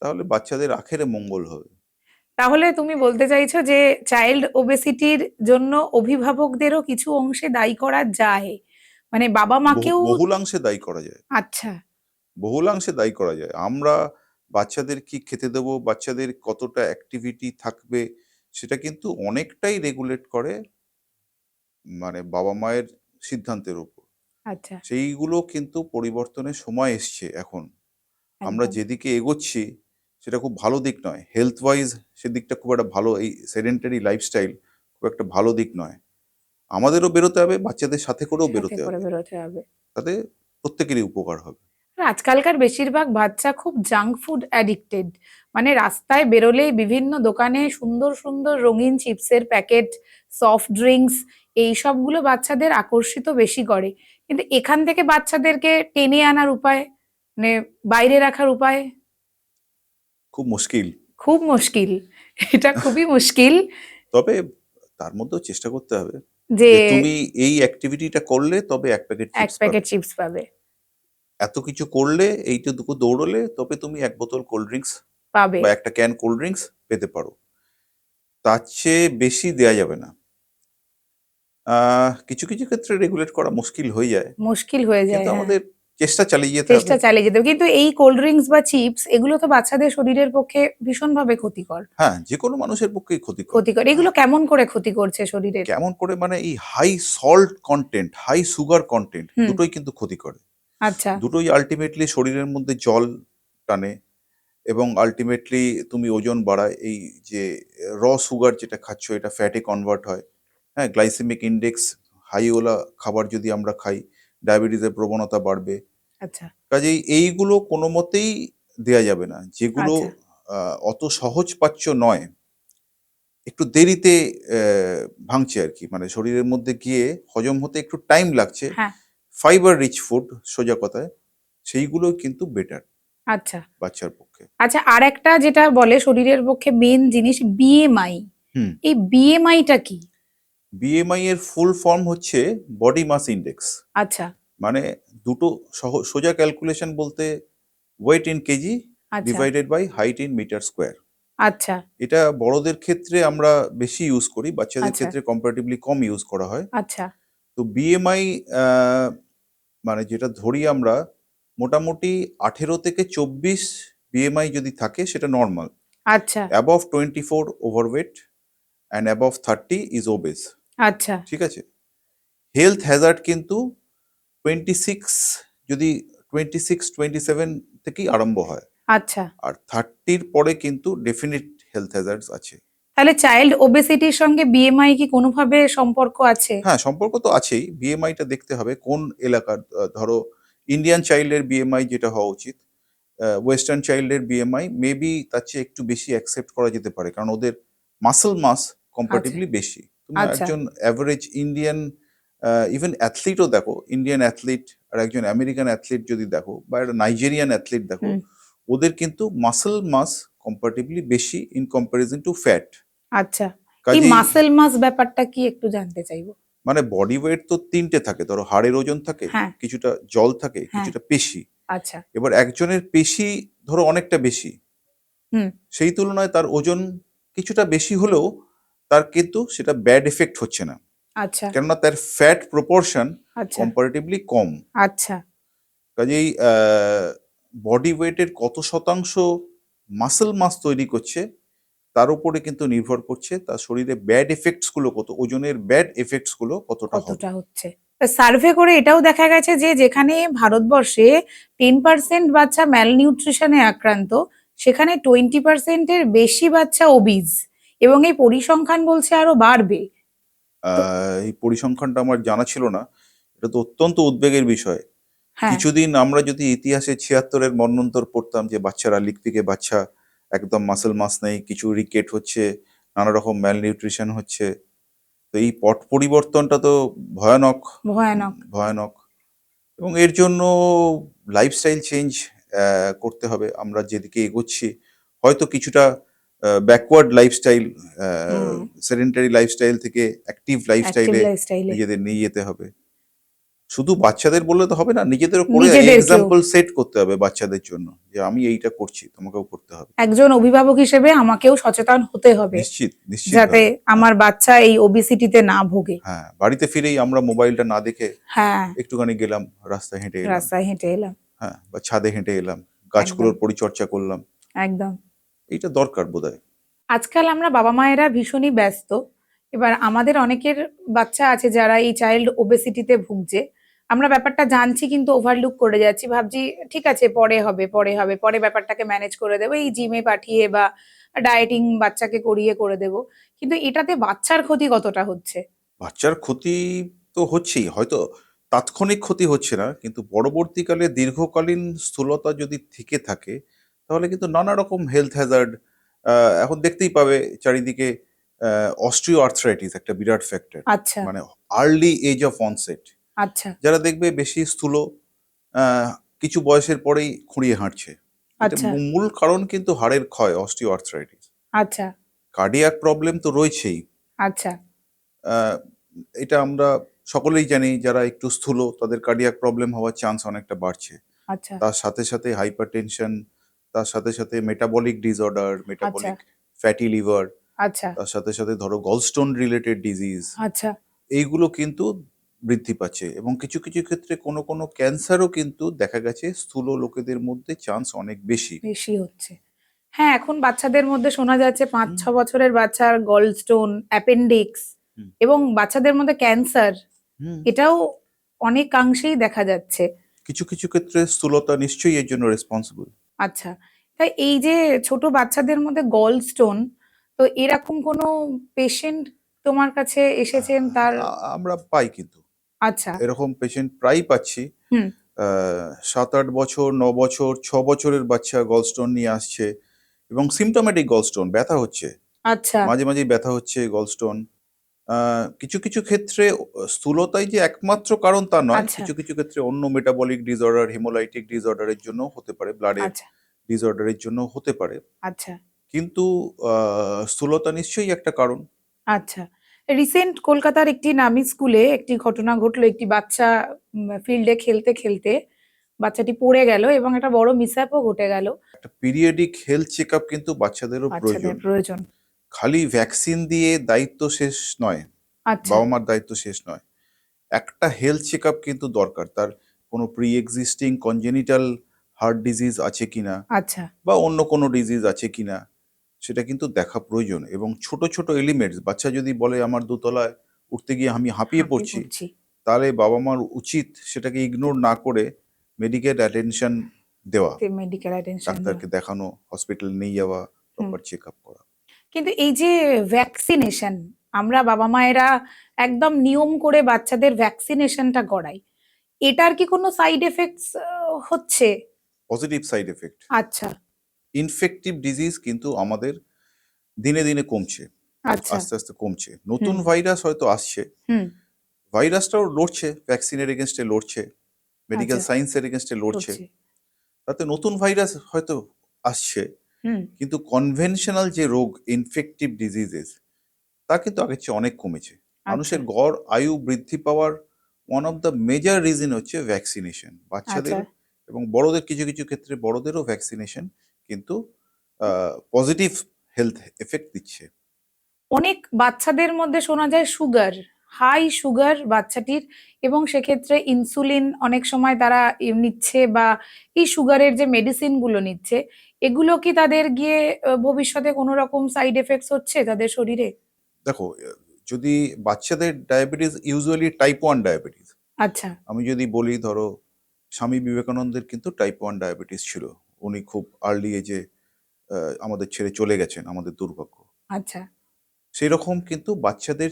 তাহলে বাচ্চাদের আখেরে মঙ্গল হবে। তাহলে তুমি বলতে চাইছো যে চাইল্ড ওবেসিটির জন্য অভিভাবকদেরও কিছু অংশে দায়ী করা যায়। মানে বাবা-মাকেও বহুলাংশে দায়ী করা যায়। আচ্ছা, বহুলাংশে দায়ী করা যায়। আমরা বাচ্চাদের কি খেতে দেবো, বাচ্চাদের কতটা অ্যাক্টিভিটি থাকবে, সেটা কিন্তু অনেকটাই রেগুলেট করে বাবা-মায়ের সিদ্ধান্তের উপর। আচ্ছা, সেইগুলো কিন্তু পরিবর্তনের সময় এসছে এখন। আমরা একদম। যেদিকে এগোচ্ছি সেটা খুব ভালো দিক নয়। হেলথ ওয়াইজ সেদিকটা খুব একটা ভালো, এই সেডেন্টারি লাইফস্টাইল খুব একটা ভালো দিক নয়। আমাদেরও বেরোতে হবে, বাচ্চাদের সাথে করেও সাথে বেরোতে করে হবে। বেরোতে হবে। তাতে প্রত্যেকেরই উপকার হবে। আর আজকালকার বেশিরভাগ বাচ্চা খুব জাঙ্ক ফুড অ্যাডিক্টেড। মানে রাস্তায় বেরোলেই বিভিন্ন দোকানে সুন্দর সুন্দর রঙিন চিপসের প্যাকেট, সফট ড্রিঙ্কস, এই সবগুলো বাচ্চাদের আকর্ষিত বেশি করে। কিন্তু এখান থেকে বাচ্চাদেরকে টেনে আনার উপায়, মানে বাইরে রাখার উপায় খুব মুশকিল। খুব মুশকিল। এটা খুবই মুশকিল তবে তার মধ্যেও চেষ্টা করতে হবে যে যে তুমি এই অ্যাক্টিভিটিটা করলে তবে ১ প্যাকেট এক চিপস প্যাকেট পাবে। চিপস পাবে। এত কিছু করলে, এইটুকু দৌড়লে তবে তুমি ১ বোতল কোল্ড ড্রিংকস পাবে। বা ১ টা ক্যান কোল্ড ড্রিংকস পেতে পারো। তার চেয়ে বেশি দেয়া যাবে না। কিছু, কিছু ক্ষেত্রে রেগুলেট করা মুশকিল হয়ে যায়। মুশকিল হয়ে কিন্তু যায়, হ্যাঁ। আমাদের চেষ্টা চালিয়ে যেতে হবে। চেষ্টা চালিয়ে যেতে হবে। কিন্তু এই কোল্ড ড্রিঙ্কস বা চিপস এগুলো তো বাচ্চাদের শরীরের পক্ষে ভীষণভাবে ক্ষতিকর। হ্যাঁ, যেকোনো মানুষের পক্ষেই ক্ষতিকর। ক্ষতিকর। আ এগুলো কেমন করে ক্ষতি করছে শরীরের? কেমন করে মানে এই high salt content, high sugar content hmm, দুটোই কিন্তু ক্ষতি করে। আচ্ছা, দুটোই আল্টিমেটলি শরীরের মধ্যে জল টানে এবং আল্টিমেটলি তুমি ওজন বাড়ায়। এই যে সুগার যেটা খাচ্ছ এটা ফ্যাটে কনভার্ট হয়। হ্যাঁ? গ্লাইসেমিক ইনডেক্স হাই ওলা খাবার যদি আমরা খাই, ডায়াবেটিসের প্রবণতা বাড়বে। আচ্ছা, কাজেই এইগুলো কোনোমতেই দেয়া যাবে না। যেগুলো আচ্ছা, আ অত সহজপাচ্য নয়, একটু দেরিতে ভাঙছে আরকি। মানে শরীরের মধ্যে গিয়ে হজম হতে একটু টাইম লাগছে। হ্যাঁ, ফাইবার রিচ ফুড সোজা কথায়, সেইগুলো কিন্তু বেটার আচ্ছা। বাচ্চার পক্ষে। আচ্ছা, আরেকটা যেটা বলে শরীরের পক্ষে মেইন জিনিস বিএমআই। হুম। এই বিএমআইটা কি? বিএমআই এর ফুল ফর্ম হচ্ছে বডি মাস ইনডেক্স। আচ্ছা, মানে দুটো সোজা ক্যালকুলেশন বলতে ওয়েট ইন কেজি আচ্ছা, divided by height in metre square. আচ্ছা, এটা বড়দের ক্ষেত্রে আমরা বেশি ইউজ করি, বাচ্চাদের আচ্ছা, ক্ষেত্রে কম্পারেটিভলি কম ইউজ করা হয়। আচ্ছা, তো বিএমআই আ মানে যেটা ধরি আমরা, মোটামুটি ১৮ থেকে ২৪ বিএমআই যদি থাকে সেটা নরমাল। আচ্ছা, above 24 overweight and above 30 is obeys. আচ্ছা, ঠিক আছে? হেলথ হ্যাজার্ড কিন্তু 26, যদি 26-27 থেকেই আরম্ভ হয়। আচ্ছা। আর 30 র পরে কিন্তু ডেফিনিট হেলথ হ্যাজার্ডস আছে। তাহলে চাইল্ড ওবেসিটির সঙ্গে বিএমআই কি কোনোভাবে সম্পর্ক আছে? হ্যাঁ, সম্পর্ক তো আছেই। বিএমআইটা দেখতে হবে কোন এলাকার। ধরো ইন্ডিয়ান চাইল্ডের বিএমআই যেটা হওয়া উচিত, ওয়েস্টার্ন চাইল্ডের বিএমআই মেবি তার চেয়ে একটু বেশি অ্যাকসেপ্ট করা যেতে পারে। কারণ ওদের মাসল মাস আচ্ছা, কম্পারেটিভলি বেশি। তুমি আচ্ছা, একজন এভারেজ ইন্ডিয়ান ইভেন অ্যাথলিটও দেখো, ইন্ডিয়ান অ্যাথলিট আর একজন আমেরিকান অ্যাথলিট যদি দেখো বা একটা নাইজেরিয়ান অ্যাথলিট দেখো, হুম, ওদের কিন্তু মাসল মাস কম্পারেটিভলি বেশি ইন কম্পারিজন টু ফ্যাট। আচ্ছা। এই কাজেই মাসল মাস ব্যাপারটা কি একটু জানতে চাইবো। মানে বডি ওয়েট তো ৩ টে থাকে। ধরো হাড়ের ওজন থাকে, হ্যাঁ, কিছুটা জল থাকে, হ্যাঁ, কিছুটা পেশি। আচ্ছা, এবার একজনের পেশি ধরো অনেকটা বেশি। হুম, সেই তুলনায় তার ওজন কিছুটা বেশি হলেও তার কিন্তু সেটা ব্যাড ইফেক্ট হচ্ছে না। আচ্ছা, কেননা তার ফ্যাট প্রপোর্শন আচ্ছা, কম্পারেটিভলি কম। আচ্ছা, কাজেই বডি ওয়েটের কত শতাংশ মাসল মাস তৈরি করছে তার উপরে কিন্তু নির্ভর করছে তার শরীরে ব্যাড ইফেক্টস গুলো কত, ওজনের ব্যাড ইফেক্টস গুলো কতটা হবে। কতটা হচ্ছে? সার্ভে করে এটাও দেখা গেছে যে যেখানে ভারতবর্ষে 10% বাচ্চা ম্যালনিউট্রিশনে আক্রান্ত, সেখানে 20% এর বেশি বাচ্চা ওবিজ, এবং এই পরিসংখ্যান বলছে আরো বাড়বে। তো এই পরিসংখ্যানটা আমার জানা ছিল না। এটা তো অত্যন্ত উদ্বেগের বিষয়। হ্যাঁ, কিছুদিন আমরা যদি ইতিহাসে ৭৬ এর মন্বন্তর পড়তাম যে বাচ্চারা লিকপিকে বাচ্চা, একদম মাসল মাস নেই, কিছু রিকেট হচ্ছে, নানা রকম ম্যালনিউট্রিশন হচ্ছে। তো এই পট পরিবর্তনটা তো ভয়ানক, ভয়ানক। ভয়ানক। এবং এর জন্য লাইফস্টাইল চেঞ্জ করতে হবে। আমরা যেদিকে এগোচ্ছি হয়তো কিছুটা ব্যাকওয়ার্ড লাইফস্টাইল, আ হুম, সেডেন্টারি লাইফস্টাইল থেকে অ্যাক্টিভ অ্যাক্টিভ লাইফস্টাইলে লাইফস্টাইলে নিজেদের নিয়ে যেতে হবে। শুধু বাচ্চাদের বললে তো হবে না, নিজেদেরও করে নিজেদেরকেও এক্সাম্পল সেট করতে হবে বাচ্চাদের জন্য। যে আমি এইটা করছি, তোমাকেও করতে হবে। একজন অভিভাবক হিসেবে আমাকেও সচেতন হতে হবে নিশ্চিত, যাতে নিশ্চিতভাবে। হ্যাঁ, আমার বাচ্চা এই ওবিসিটিতে না ভোগে। হ্যাঁ। বাড়িতে ফিরেই আমরা মোবাইলটা না দেখে হ্যাঁ, একটুখানি গেলাম, রাস্তায় হেঁটে এলাম। রাস্তায় হেঁটে এলাম। হ্যাঁ, বা ছাদে হেঁটে এলাম। একদম, গাছগুলোর পরিচর্যা করলাম। একদম। এইটা দরকার বোধহয়। আজকাল আমরা বাবা-মায়েরা ভীষণই ব্যস্ত। এবার আমাদের অনেকের বাচ্চা আছে যারা এই চাইল্ড ওবেসিটিতে ভুগছে। আমরা ব্যাপারটা জানছি কিন্তু ওভারলুক করে যাচ্ছি, ভাবছি ঠিক আছে পরে হবে পরে হবে, পরে ব্যাপারটাকে ম্যানেজ করে দেবো, এই জিমে পাঠিয়ে বা ডায়েটিং বাচ্চাকে করিয়ে করে দেবো। কিন্তু এটাতে বাচ্চার ক্ষতি কতটা হচ্ছে? বাচ্চার ক্ষতি তো হচ্ছেই, হয়তো তাৎক্ষণিক ক্ষতি হচ্ছে না, কিন্তু পরবর্তীকালে দীর্ঘকালীন স্থূলতা যদি থেকে থাকে তাহলে কিন্তু নানা রকম হেলথ হ্যাজার্ড এখন দেখতেই পাবে চারিদিকে। অস্ট্রিও আর্থ্রাইটিস একটা বিরাট ফ্যাক্টর, আচ্ছা। মানে আর্লি এজ অফ অনসেট। আচ্ছা। যারা দেখবে বেশি স্থূল, আহ, কিছু বয়সের পরেই খুঁড়িয়ে হাঁটছে, এটা আচ্ছা। মূল কারণ কিন্তু হাড়ের ক্ষয়, অস্টিও আর্থ্রাইটিস। আচ্ছা। কার্ডিয়াক প্রবলেম তো রয়েছেই। আচ্ছা। আহ, এটা আমরা সকলেই জানি, যারা একটু স্থূল তাদের কার্ডিয়াক প্রবলেম হওয়ার চান্স অনেকটা বাড়ছে। আচ্ছা। তার সাথে সাথে হাইপারটেনশন, তার সাথে সাথে মেটাবলিক ডিসঅর্ডার, আচ্ছা। মেটাবলিক ফ্যাটি লিভার, আচ্ছা। তার সাথে সাথে ধরো গলস্টোন রিলেটেড ডিজিজ, আচ্ছা। এইগুলো কিন্তু বৃদ্ধি পাচ্ছে। এবং কিছু কিছু ক্ষেত্রে কোনো কোনো ক্যান্সারও কিন্তু দেখা গেছে স্থূল লোকেদের মধ্যে চান্স অনেক বেশি। বেশি হচ্ছে। হ্যাঁ, এখন বাচ্চাদের মধ্যে শোনা যাচ্ছে পাঁচ হুম, ছ বছরের বাচ্চার গল স্টোন, অ্যাপেন্ডিক্স হুম, এবং বাচ্চাদের মধ্যে ক্যান্সার, হুম। এটাও অনেকাংশেই দেখা যাচ্ছে। কিছু কিছু ক্ষেত্রে স্থূলতা নিশ্চয়ই এর জন্য রেসপন্সিবল। আচ্ছা, তাই এই যে ছোট বাচ্চাদের মধ্যে গল স্টোন, তো এরকম কোনো পেশেন্ট তোমার কাছে এসেছেন তার? আমরা পাই কিন্তু, আচ্ছা। এরকম পেশেন্ট প্রায়ই পাচ্ছি। হুম। 7-8 বছর, 9 বছর, 6 বছরের বাচ্চা গলস্টোন নিয়ে আসছে, এবং সিমটোম্যাটিক গলস্টোন, ব্যথা হচ্ছে, আচ্ছা। মাঝে মাঝেই ব্যথা হচ্ছে গলস্টোন। কিছু কিছু ক্ষেত্রে স্থূলতাই যে একমাত্র কারণ তা নয়, আচ্ছা। কিছু কিছু ক্ষেত্রে অন্য মেটাবলিক ডিসঅর্ডার, হিমোলাইটিক ডিসঅর্ডারের জন্য হতে পারে, ব্লাডের আচ্ছা। ডিসঅর্ডারের জন্য হতে পারে। আচ্ছা। কিন্তু স্থূলতা নিশ্চয়ই একটা কারণ। আচ্ছা। রিসেন্ট কলকাতার একটি নামি স্কুলে একটি ঘটনা ঘটলো। একটি বাচ্চা ফিল্ডে খেলতে খেলতে বাচ্চাটি পড়ে গেল এবং একটা বড় মিসহ্যাপও ঘটে গেল। একটা পিরিয়ডিক হেলথ চেক আপ কিন্তু বাচ্চাদেরও বাচ্চাদের প্রয়োজন। প্রয়োজন। খালি ভ্যাকসিন দিয়ে দায়িত্ব শেষ নয়, আচ্ছা। বাবা মার দায়িত্ব শেষ নয়। একটা হেলথ চেক আপ কিন্তু দরকার, তার কোনো pre existing congenital heart disease আছে কিনা, আচ্ছা। বা অন্য কোনো ডিজিজ আছে কিনা, সেটা কিন্তু দেখা প্রয়োজন। এবং ছোট ছোট এলিমেন্টস, বাচ্চা যদি বলে আমার দোতলায় উঠতে গিয়ে আমি হাঁপিয়ে হাঁপিয়ে পড়ছি, পড়ছি। তাহলে বাবা মার উচিত সেটাকে ইগনোর না করে মেডিকেল অ্যাটেনশন দেওয়া, মেডিকেল অ্যাটেনশন দেওয়া। ডাক্তারকে দেখানো, হসপিটালে নিয়ে যাওয়া, হুম। প্রপার চেক আপ করা। কিন্তু এই যে ভ্যাকসিনেশন, আমরা বাবা মায়েরা একদম নিয়ম করে বাচ্চাদের ভ্যাকসিনেশনটা করাই, এটার কি কোনো সাইড এফেক্টস হচ্ছে? পজিটিভ সাইড এফেক্ট, আচ্ছা। ইনফেক্টিভ ডিজিজ কিন্তু আমাদের দিনে দিনে কমছে, আচ্ছা। আস্তে আস্তে কমছে। নতুন হুম। ভাইরাস হয়তো আসছে, হুম। ভাইরাসটাও লড়ছে, ভ্যাকসিনের এগেনস্টে লড়ছে, মেডিকেল আচ্ছা। সায়েন্সের এগেনস্টে লড়ছে। করছি। তাতে নতুন ভাইরাস হয়তো আসছে, হুম। কিন্তু কনভেনশনাল যে রোগ, ইনফেক্টিভ ডিজিজেস, তা কিন্তু আগের চেয়ে অনেক কমেছে। আচ্ছা। মানুষের গড় আয়ু বৃদ্ধি power one of the major reason হচ্ছে ভ্যাকসিনেশন। আচ্ছা। বাচ্চাদের এবং বড়দের, কিছু কিছু ক্ষেত্রে বড়দেরও ভ্যাকসিনেশন কিন্তু পজিটিভ হেলথ এফেক্ট দিচ্ছে। অনেক বাচ্চাদের মধ্যে শোনা যায় সুগার, হাই সুগার বাচ্চাটির, এবং সেক্ষেত্রে ইনসুলিন অনেক সময় তারা নিচ্ছে, বা এই সুগারের যে মেডিসিন গুলো নিচ্ছে, এগুলো কি তাদের গিয়ে ভবিষ্যতে কোনো রকম সাইড এফেক্টস হচ্ছে তাদের শরীরে? দেখো, যদি বাচ্চাদের ডায়াবেটিস ইউজুয়ালি টাইপ 1 ডায়াবেটিস, আচ্ছা। আমি যদি বলি ধরো স্বামী বিবেকানন্দের কিন্তু টাইপ 1 ডায়াবেটিস ছিল। উনি খুব আর্লি এজে আমাদের ছেড়ে চলে গেছেন, আমাদের দুর্ভাগ্য। আচ্ছা। সেই রকম কিন্তু বাচ্চাদের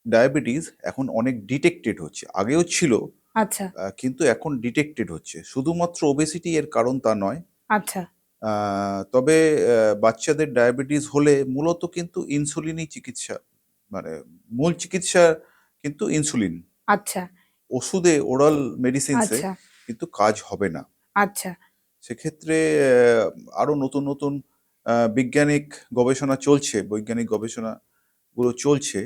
ডায়াবেটিস এখন অনেক ডিটেক্টেড হচ্ছে, আগেও ছিল, আচ্ছা। কিন্তু এখন ডিটেক্টেড হচ্ছে। শুধুমাত্র ওবেসিটি এর কারণ তা নয়। আচ্ছা। তবে বাচ্চাদের ডায়াবেটিস হলে মূলত কিন্তু ইনসুলিনই চিকিৎসা, মানে মূল চিকিৎসা কিন্তু ইনসুলিন। আচ্ছা। ওষুধে, ওরাল মেডিসিনসে আচ্ছা। কিন্তু কাজ হবে না। আচ্ছা। সেক্ষেত্রে আরো নতুন নতুন বৈজ্ঞানিক গবেষণা চলছে, বৈজ্ঞানিক গবেষণাগুলো চলছে।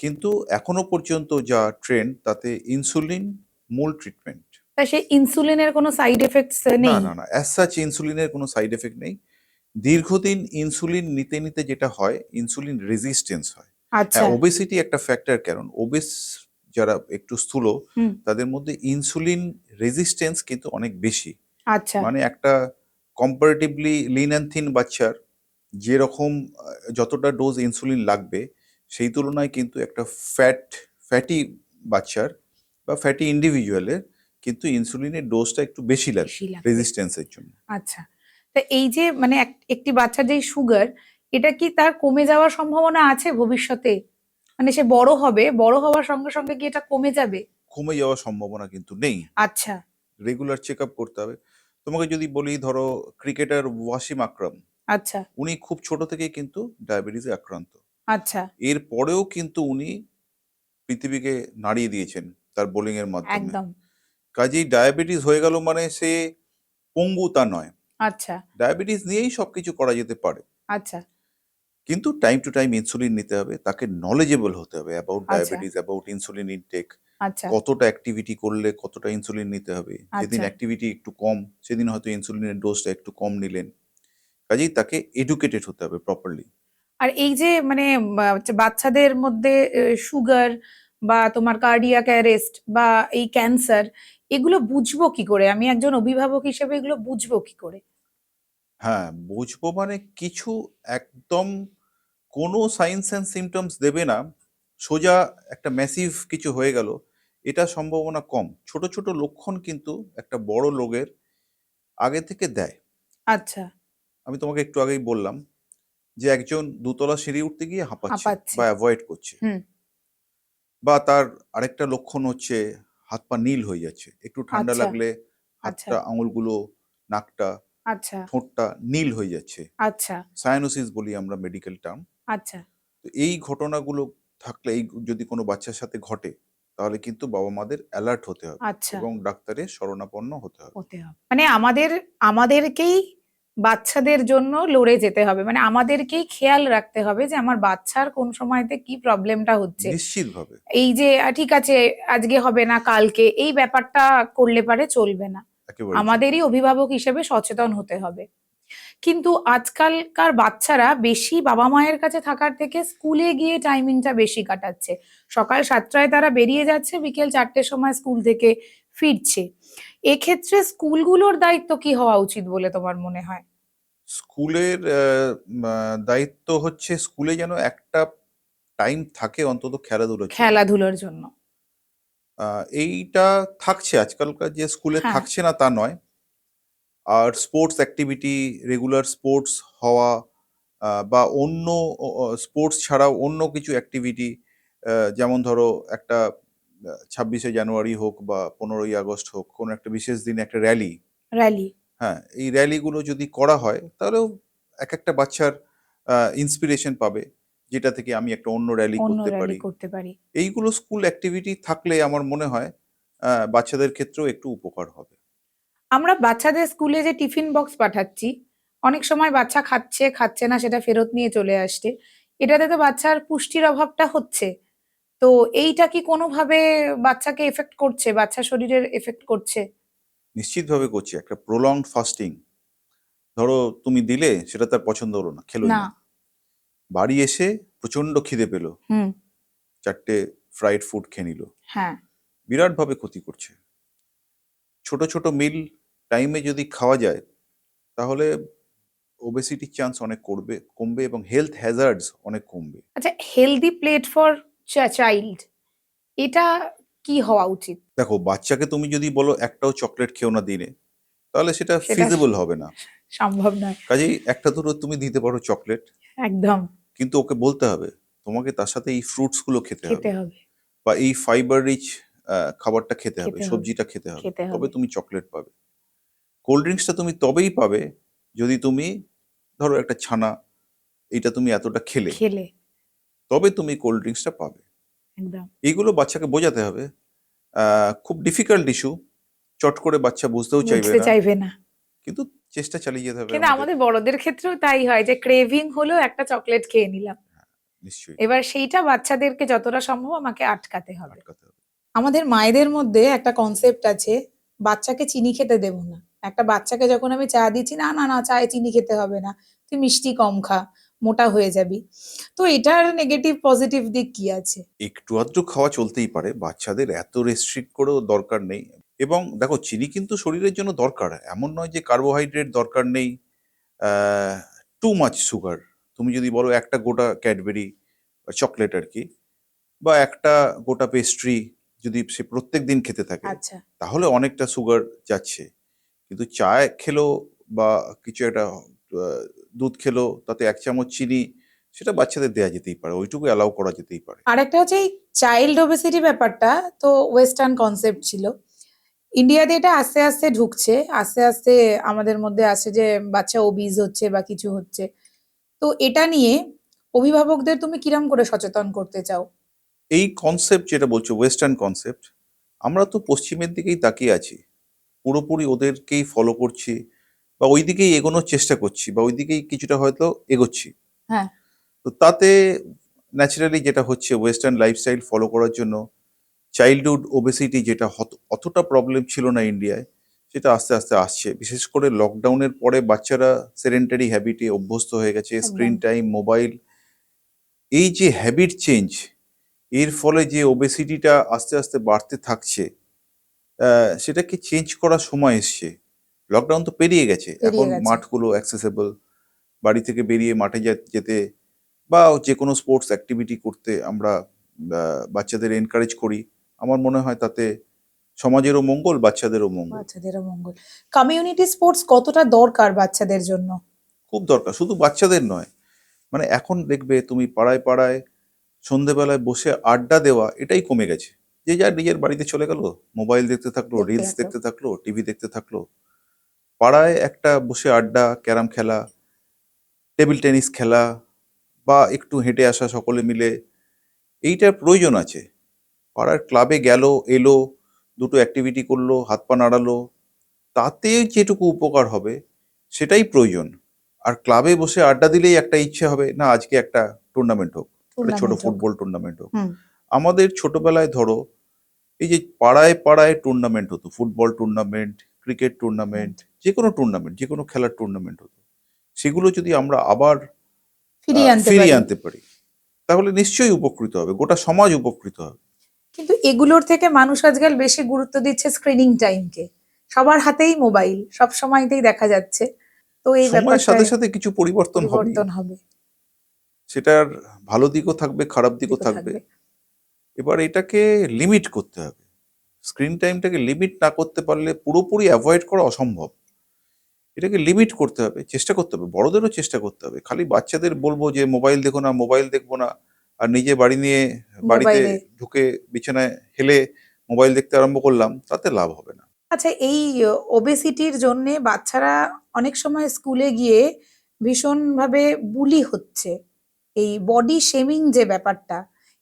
কিন্তু এখনো পর্যন্ত যা ট্রেন্ড, তাতে ইনসুলিন মূল ট্রিটমেন্ট। তা সেই ইনসুলিনের কোনো সাইড এফেক্টস না নেই? না না, অ্যাজ সাচ ইনসুলিনের কোনো সাইড এফেক্ট নেই। দীর্ঘদিন ইনসুলিন নিতে নিতে যেটা হয়, ইনসুলিন রেজিস্ট্যান্স হয়। আচ্ছা। হ্যাঁ, ওবেসিটি একটা ফ্যাক্টর, কারণ ওবেস যারা একটু স্থূল, হুম। তাদের মধ্যে ইনসুলিন রেজিস্ট্যান্স কিন্তু অনেক বেশি। আচ্ছা। মানে একটা কম্পারেটিভলি লিন অ্যান্ড থিন বাচ্চার যেরকম যতটা ডোজ ইনসুলিন লাগবে, সেই তুলনায় কিন্তু একটা ফ্যাটি বাচ্চার বা ফ্যাটি ইন্ডিভিজুয়ালের কিন্তু ইনসুলিনের ডোজটা একটু বেশি লাগবে বেশি লাগবে। রেজিস্ট্যান্সের জন্য। আচ্ছা, তা এই যে মানে একটি বাচ্চার যে সুগার, এটা কি তার কমে যাওয়ার সম্ভাবনা আছে ভবিষ্যতে? মানে সে বড় হবে, বড় হওয়ার সঙ্গে সঙ্গে কি এটা কমে যাবে? কমে যাওয়ার সম্ভাবনা কিন্তু নেই। আচ্ছা, রেগুলার চেক আপ করতে হবে। তোমাকে যদি বলি, ধরো ক্রিকেটার ওয়াসিম আকরাম, আচ্ছা, উনি খুব ছোট থেকেই কিন্তু ডায়াবেটিসে আক্রান্ত। আচ্ছা, এর পরেও কিন্তু উনি পৃথিবীকে নাড়িয়ে দিয়েছেন তার বোলিং এর মাধ্যমে। একদম। কাজেই ডায়াবেটিস হয়ে গেল মানে সে পঙ্গু তা নয়। আচ্ছা, ডায়াবেটিস নিয়েই সবকিছু করা যেতে পারে, আচ্ছা, কিন্তু টাইম টু টাইম ইনসুলিন নিতে হবে। তাকে নলেজেবল হতে হবে অ্যাবাউট আচ্ছা, ডায়াবেটিস, অ্যাবাউট ইনসুলিন ইনটেক, আচ্ছা, কতটা অ্যাক্টিভিটি করলে কতটা ইনসুলিন নিতে হবে। যেদিন আচ্ছা। অ্যাক্টিভিটি একটু কম, সেদিন হয়তো ইনসুলিনের ডোজটা একটু কম নিলেন। কাজেই তাকে এডুকেটেড হতে হবে প্রপারলি। আর এই যে মানে বাচ্চাদের মধ্যে সুগার বা তোমার কার্ডিয়াক অ্যারেস্ট বা এই ক্যান্সার, এগুলো বুঝবো কি করে? আমি একজন অভিভাবক হিসেবে এগুলো বুঝবো কি করে? হ্যাঁ, বুঝবো মানে কিছু একদম কোনো সাইনস অ্যান্ড সিম্পটমস দেবে না, সোজা একটা ম্যাসিভ কিছু হয়ে গেল, এটা সম্ভাবনা কম। ছোট ছোট লক্ষণ কিন্তু একটা বড় রোগের আগে থেকে দেয়। আচ্ছা, আমি তোমাকে একটু আগেই বললাম যে একজন দোতলা সিঁড়ি উঠতে গিয়ে হাঁপাচ্ছে হাঁপাচ্ছে। বা অ্যাভয়েড করছে, হুম, বা তার আরেকটা লক্ষণ হচ্ছে হাত পা নীল হয়ে যাচ্ছে, একটু ঠান্ডা আচ্ছা, লাগলে আচ্ছা, হাতটা, আঙুলগুলো, নাকটা, আচ্ছা, ঠোঁটটা নীল হয়ে যাচ্ছে। আচ্ছা, সায়ানোসিস বলি আমরা মেডিকেল টার্ম। আচ্ছা, তো এই ঘটনাগুলো থাকলে, এই যদি কোনো বাচ্চার সাথে ঘটে, তাহলে কিন্তু বাবা মাদের অ্যালার্ট হতে হবে আচ্ছা, এবং ডাক্তারের শরণাপন্ন হতে হবে। হতে হবে। মানে আমাদেরকেই বাচ্চাদের জন্য লড়ে যেতে হবে। মানে আমাদেরকেই খেয়াল রাখতে হবে যে আমার বাচ্চার কোন সময়তে কি প্রবলেমটা হচ্ছে। নিশ্চিতভাবে। এই যে ঠিক আছে আজকে হবে না কালকে, এই ব্যাপারটা করলে পারে চলবে না। একেবারেই চলবে আমাদেরই না। অভিভাবক হিসেবে সচেতন হতে হবে। কিন্তু আজকালকার বাচ্চারা বেশি বাবা মায়ের কাছে থাকার থেকে স্কুলে গিয়ে টাইমিংটা বেশি কাটাচ্ছে। সকাল 7টায় তারা বেরিয়ে যাচ্ছে, বিকেল 4টের সময় স্কুল থেকে ফিরছে। এক্ষেত্রে স্কুলগুলোর দায়িত্ব কি হওয়া উচিত বলে তোমার মনে হয়? স্কুলের দায়িত্ব হচ্ছে স্কুলে যেন একটা টাইম থাকে অন্তত খেলাধুলার জন্য। খেলাধুলার জন্য। এইটা থাকছে, আজকালকার যে স্কুলে হ্যাঁ, থাকছে না তা নয়। আর স্পোর্টস অ্যাক্টিভিটি, রেগুলার স্পোর্টস হওয়া, বা অন্য স্পোর্টস ছাড়াও অন্য কিছু অ্যাক্টিভিটি, যেমন ধরো একটা 26শে জানুয়ারি হোক বা 15ই আগস্ট হোক, কোনো একটা বিশেষ দিনে একটা র্যালি। র্যালি। হ্যাঁ, এই র্যালিগুলো যদি করা হয় তাহলেও এক একটা বাচ্চার ইন্সপিরেশন পাবে, যেটা থেকে আমি একটা অন্য র্যালি অন্য করতে র্যালি পারি। করতে পারি। এইগুলো স্কুল অ্যাক্টিভিটি থাকলে আমার মনে হয় বাচ্চাদের ক্ষেত্রেও একটু উপকার হবে। আমরা বাচ্চাদের স্কুলে যে টিফিন বক্স পাঠাচ্ছি, অনেক সময় বাচ্চা খাচ্ছে খাচ্ছে না সেটা ফেরত নিয়ে চলে আসছে। এটাতে তো বাচ্চার পুষ্টির অভাবটা হচ্ছে। তো এইটা কি কোনোভাবে বাচ্চাকে এফেক্ট করছে, বাচ্চার শরীরের এফেক্ট করছে? নিশ্চিতভাবে করছি। একটা প্রলংড ফাস্টিং, ধরো তুমি দিলে সেটা তার পছন্দ হলো না, খেলোই না। না, বাড়ি এসে প্রচন্ড খিদে পেলো, হুম। 4টে ফ্রাইড ফুড খেয়ে নিল, হ্যাঁ। বিরাটভাবে ক্ষতি করছে। ছোট ছোট মিল টাইমে যদি খাওয়া যায়, তাহলে ওবেসিটির চান্স অনেক কমবে এবং হেলথ হ্যাজার্ডস অনেক কমবে। আচ্ছা, হেলদি প্লেট ফর চাইল্ড, এটা কি হওয়া উচিত? দেখো, বাচ্চাকে তুমি যদি বলো একটাও চকলেট খেও না দিনে, তাহলে সেটা সেটা ফিজিবল হবে না। সম্ভব নয়। কাজেই একটা দুটো তুমি দিতে পারো চকলেট, একদম। কিন্তু ওকে বলতে হবে তোমাকে তার সাথে এই ফ্রুটস গুলো খেতে খেতে হবে, হবে। বা এই ফাইবার রিচ খাবারটা খেতে হবে, খেতে হবে। সবজিটা খেতে হবে, খেতে তবে হবে। তুমি চকলেট পাবে। কোল্ড ড্রিঙ্কসটা তুমি তবেই পাবে যদি তুমি, ধরো একটা ছানা, এটা তুমি এতটা খেলে, খেলে। তবে তুমি কোল্ড ড্রিঙ্কসটা পাবে। একদম। এইগুলো বাচ্চাকে বোঝাতে হবে। খুব ডিফিকাল্ট ইস্যু, চট করে বাচ্চা বুঝতেও চাইবে বুঝতে না, চাইবে না। কিন্তু চেষ্টা চালিয়ে যেতে হবে কিন্তু আমাদের। আমাদের বড়দের ক্ষেত্রেও তাই হয় যে ক্রেভিং হলো একটা চকলেট খেয়ে নিলাম। নিশ্চয়ই এবার সেইটা বাচ্চাদেরকে যতটা সম্ভব আমাকে আটকাতে হবে। আটকাতে হবে। আমাদের মায়েদের মধ্যে একটা কনসেপ্ট আছে, বাচ্চাকে চিনি খেতে দেব না। একটা বাচ্চাকে যখন আমি চা দিচ্ছি, না না না চায়ে চিনি খেতে হবে না, তুই মিষ্টি কম খা, মোটা হয়ে যাবি। তো এটার নেগেটিভ পজিটিভ দিক কি আছে? একটু আধটু খাওয়া চলতেই পারে, বাচ্চাদের এত রেস্ট্রিক্ট করেও দরকার নেই। এবং দেখো, চিনি কিন্তু শরীরের জন্য দরকার, এমন নয় যে কার্বোহাইড্রেট দরকার নেই। টু মাচ সুগার, তুমি যদি বলো একটা গোটা ক্যাডবেরি চকলেট আর কি, বা একটা গোটা পেস্ট্রি যদি সে প্রত্যেকদিন খেতে থাকে, আচ্ছা। তাহলে অনেকটা সুগার যাচ্ছে। কিন্তু চা খেলো বা কিছু একটা দুধ খেলো, তাতে ১ চামচ চিনি, সেটা বাচ্চাদের দেয়া যেতেই পারে। ওইটুকু অ্যালাউ করা যেতেই পারে। আরেকটা হচ্ছে এই চাইল্ড ওবেসিটি ব্যাপারটা তো ওয়েস্টার্ন কনসেপ্ট ছিল। ইন্ডিয়াতে এটা আস্তে আস্তে ঢুকছে, আস্তে আস্তে আমাদের মধ্যে আসছে যে বাচ্চা ওবিজ হচ্ছে বা কিছু হচ্ছে। তো এটা নিয়ে অভিভাবকদের তুমি কিরম করে সচেতন করতে চাও? এই কনসেপ্ট যেটা বলছো ওয়েস্টার্ন কনসেপ্ট, আমরা তো পশ্চিমের দিকেই তাকিয়ে আছি। পুরোপুরি ওদেরকেই ফলো করছি বা ওই দিকেই এগোনোর চেষ্টা করছি বা ওই দিকেই কিছুটা হয়তো এগোচ্ছি। হ্যাঁ। তো তাতে ন্যাচারালি যেটা হচ্ছে ওয়েস্টার্ন লাইফস্টাইল ফলো করার জন্য চাইল্ডহুড ওবেসিটি যেটা অতটা প্রবলেম ছিল না ইন্ডিয়ায়, সেটা আস্তে আস্তে আসছে। বিশেষ করে লকডাউনের পরে বাচ্চারা সেডেন্টারি হ্যাবিটে অভ্যস্ত হয়ে গেছে, একদম। স্ক্রিন টাইম, মোবাইল, এই যে হ্যাবিট চেঞ্জ, এর ফলে যে ওবেসিটিটা আস্তে আস্তে বাড়তে থাকছে, সেটাকে চেঞ্জ করার সময় এসছে। লকডাউন তো পেরিয়ে গেছে, পেরিয়ে এখন গেছে। মাঠগুলো অ্যাক্সেসেবল, বাড়ি থেকে বেরিয়ে মাঠে যেতে বা যে কোনো স্পোর্টস অ্যাক্টিভিটি করতে আমরা বাচ্চাদের এনকারেজ করি। আমার মনে হয় তাতে সমাজেরও মঙ্গল, বাচ্চাদেরও মঙ্গল। বাচ্চাদেরও মঙ্গল। কমিউনিটি স্পোর্টস কতটা দরকার বাচ্চাদের জন্য? খুব দরকার, শুধু বাচ্চাদের নয়। মানে এখন দেখবে তুমি পাড়ায় পাড়ায় সন্ধেবেলায় বসে আড্ডা দেওয়া এটাই কমে গেছে। যে যার নিজের বাড়িতে চলে গেল, মোবাইল দেখতে থাকলো, দেখতে রিলস থাকলো। দেখতে থাকলো, টিভি দেখতে থাকলো। পাড়ায় একটা বসে আড্ডা, ক্যারাম খেলা, টেবিল টেনিস খেলা বা একটু হেঁটে আসা সকলে মিলে, এইটার প্রয়োজন আছে। পাড়ার ক্লাবে গেল, এলো, দুটো অ্যাক্টিভিটি করলো, হাত পা নাড়ালো, তাতে যেটুকু উপকার হবে সেটাই প্রয়োজন। আর ক্লাবে বসে আড্ডা দিলেই একটা ইচ্ছে হবে, না আজকে একটা টুর্নামেন্ট হোক, একটা ছোট টুর্নামেন্ট হোক। ফুটবল টুর্নামেন্ট হোক। হুম। আমাদের ছোটবেলায় ধরো এই যে পাড়ায় পাড়ায় টুর্নামেন্ট হতো, ফুটবল টুর্নামেন্ট, ক্রিকেট টুর্নামেন্ট, যে কোনো টুর্নামেন্ট, যে কোনো খেলার টুর্নামেন্ট হতো। সেগুলো যদি আমরা আবার ফিরিয়ে আনতে ফিরিয়ে পারি। আনতে পারি, তাহলে নিশ্চয়ই উপকৃত হবে, গোটা সমাজ উপকৃত হবে। কিন্তু এগুলোর থেকে মানুষ আজকাল বেশি গুরুত্ব দিচ্ছে স্ক্রিনিং টাইমকে। সবার হাতেই মোবাইল, সব সময়তেই দেখা যাচ্ছে। তো এই সময়ের সাথে ব্যাপারটায় সাথে কিছু পরিবর্তন হবেই। পরিবর্তন হবে। সেটার ভালো দিকও থাকবে, খারাপ দিকও দিকও থাকবে। থাকবে। এবার এটাকে লিমিট করতে হবে। স্ক্রিন টাইমটাকে লিমিট না করতে পারলে পুরোপুরি অ্যাভয়েড করা অসম্ভব। এটাকে লিমিট করতে হবে, চেষ্টা করতে হবে, বড়দেরও চেষ্টা করতে হবে। খালি বাচ্চাদের বলবো যে মোবাইল দেখো না, মোবাইল দেখবো না, আর নিজে বাড়ি নিয়ে বাড়িতে মোবাইলে। ঢুকে বিছানায় হেলে মোবাইল দেখতে আরম্ভ করলাম, তাতে লাভ হবে না। আচ্ছা, এই ওবেসিটির জন্যে বাচ্চারা অনেক সময় স্কুলে গিয়ে ভীষণভাবে বুলি হচ্ছে। এই বডি শেমিং যে ব্যাপারটা,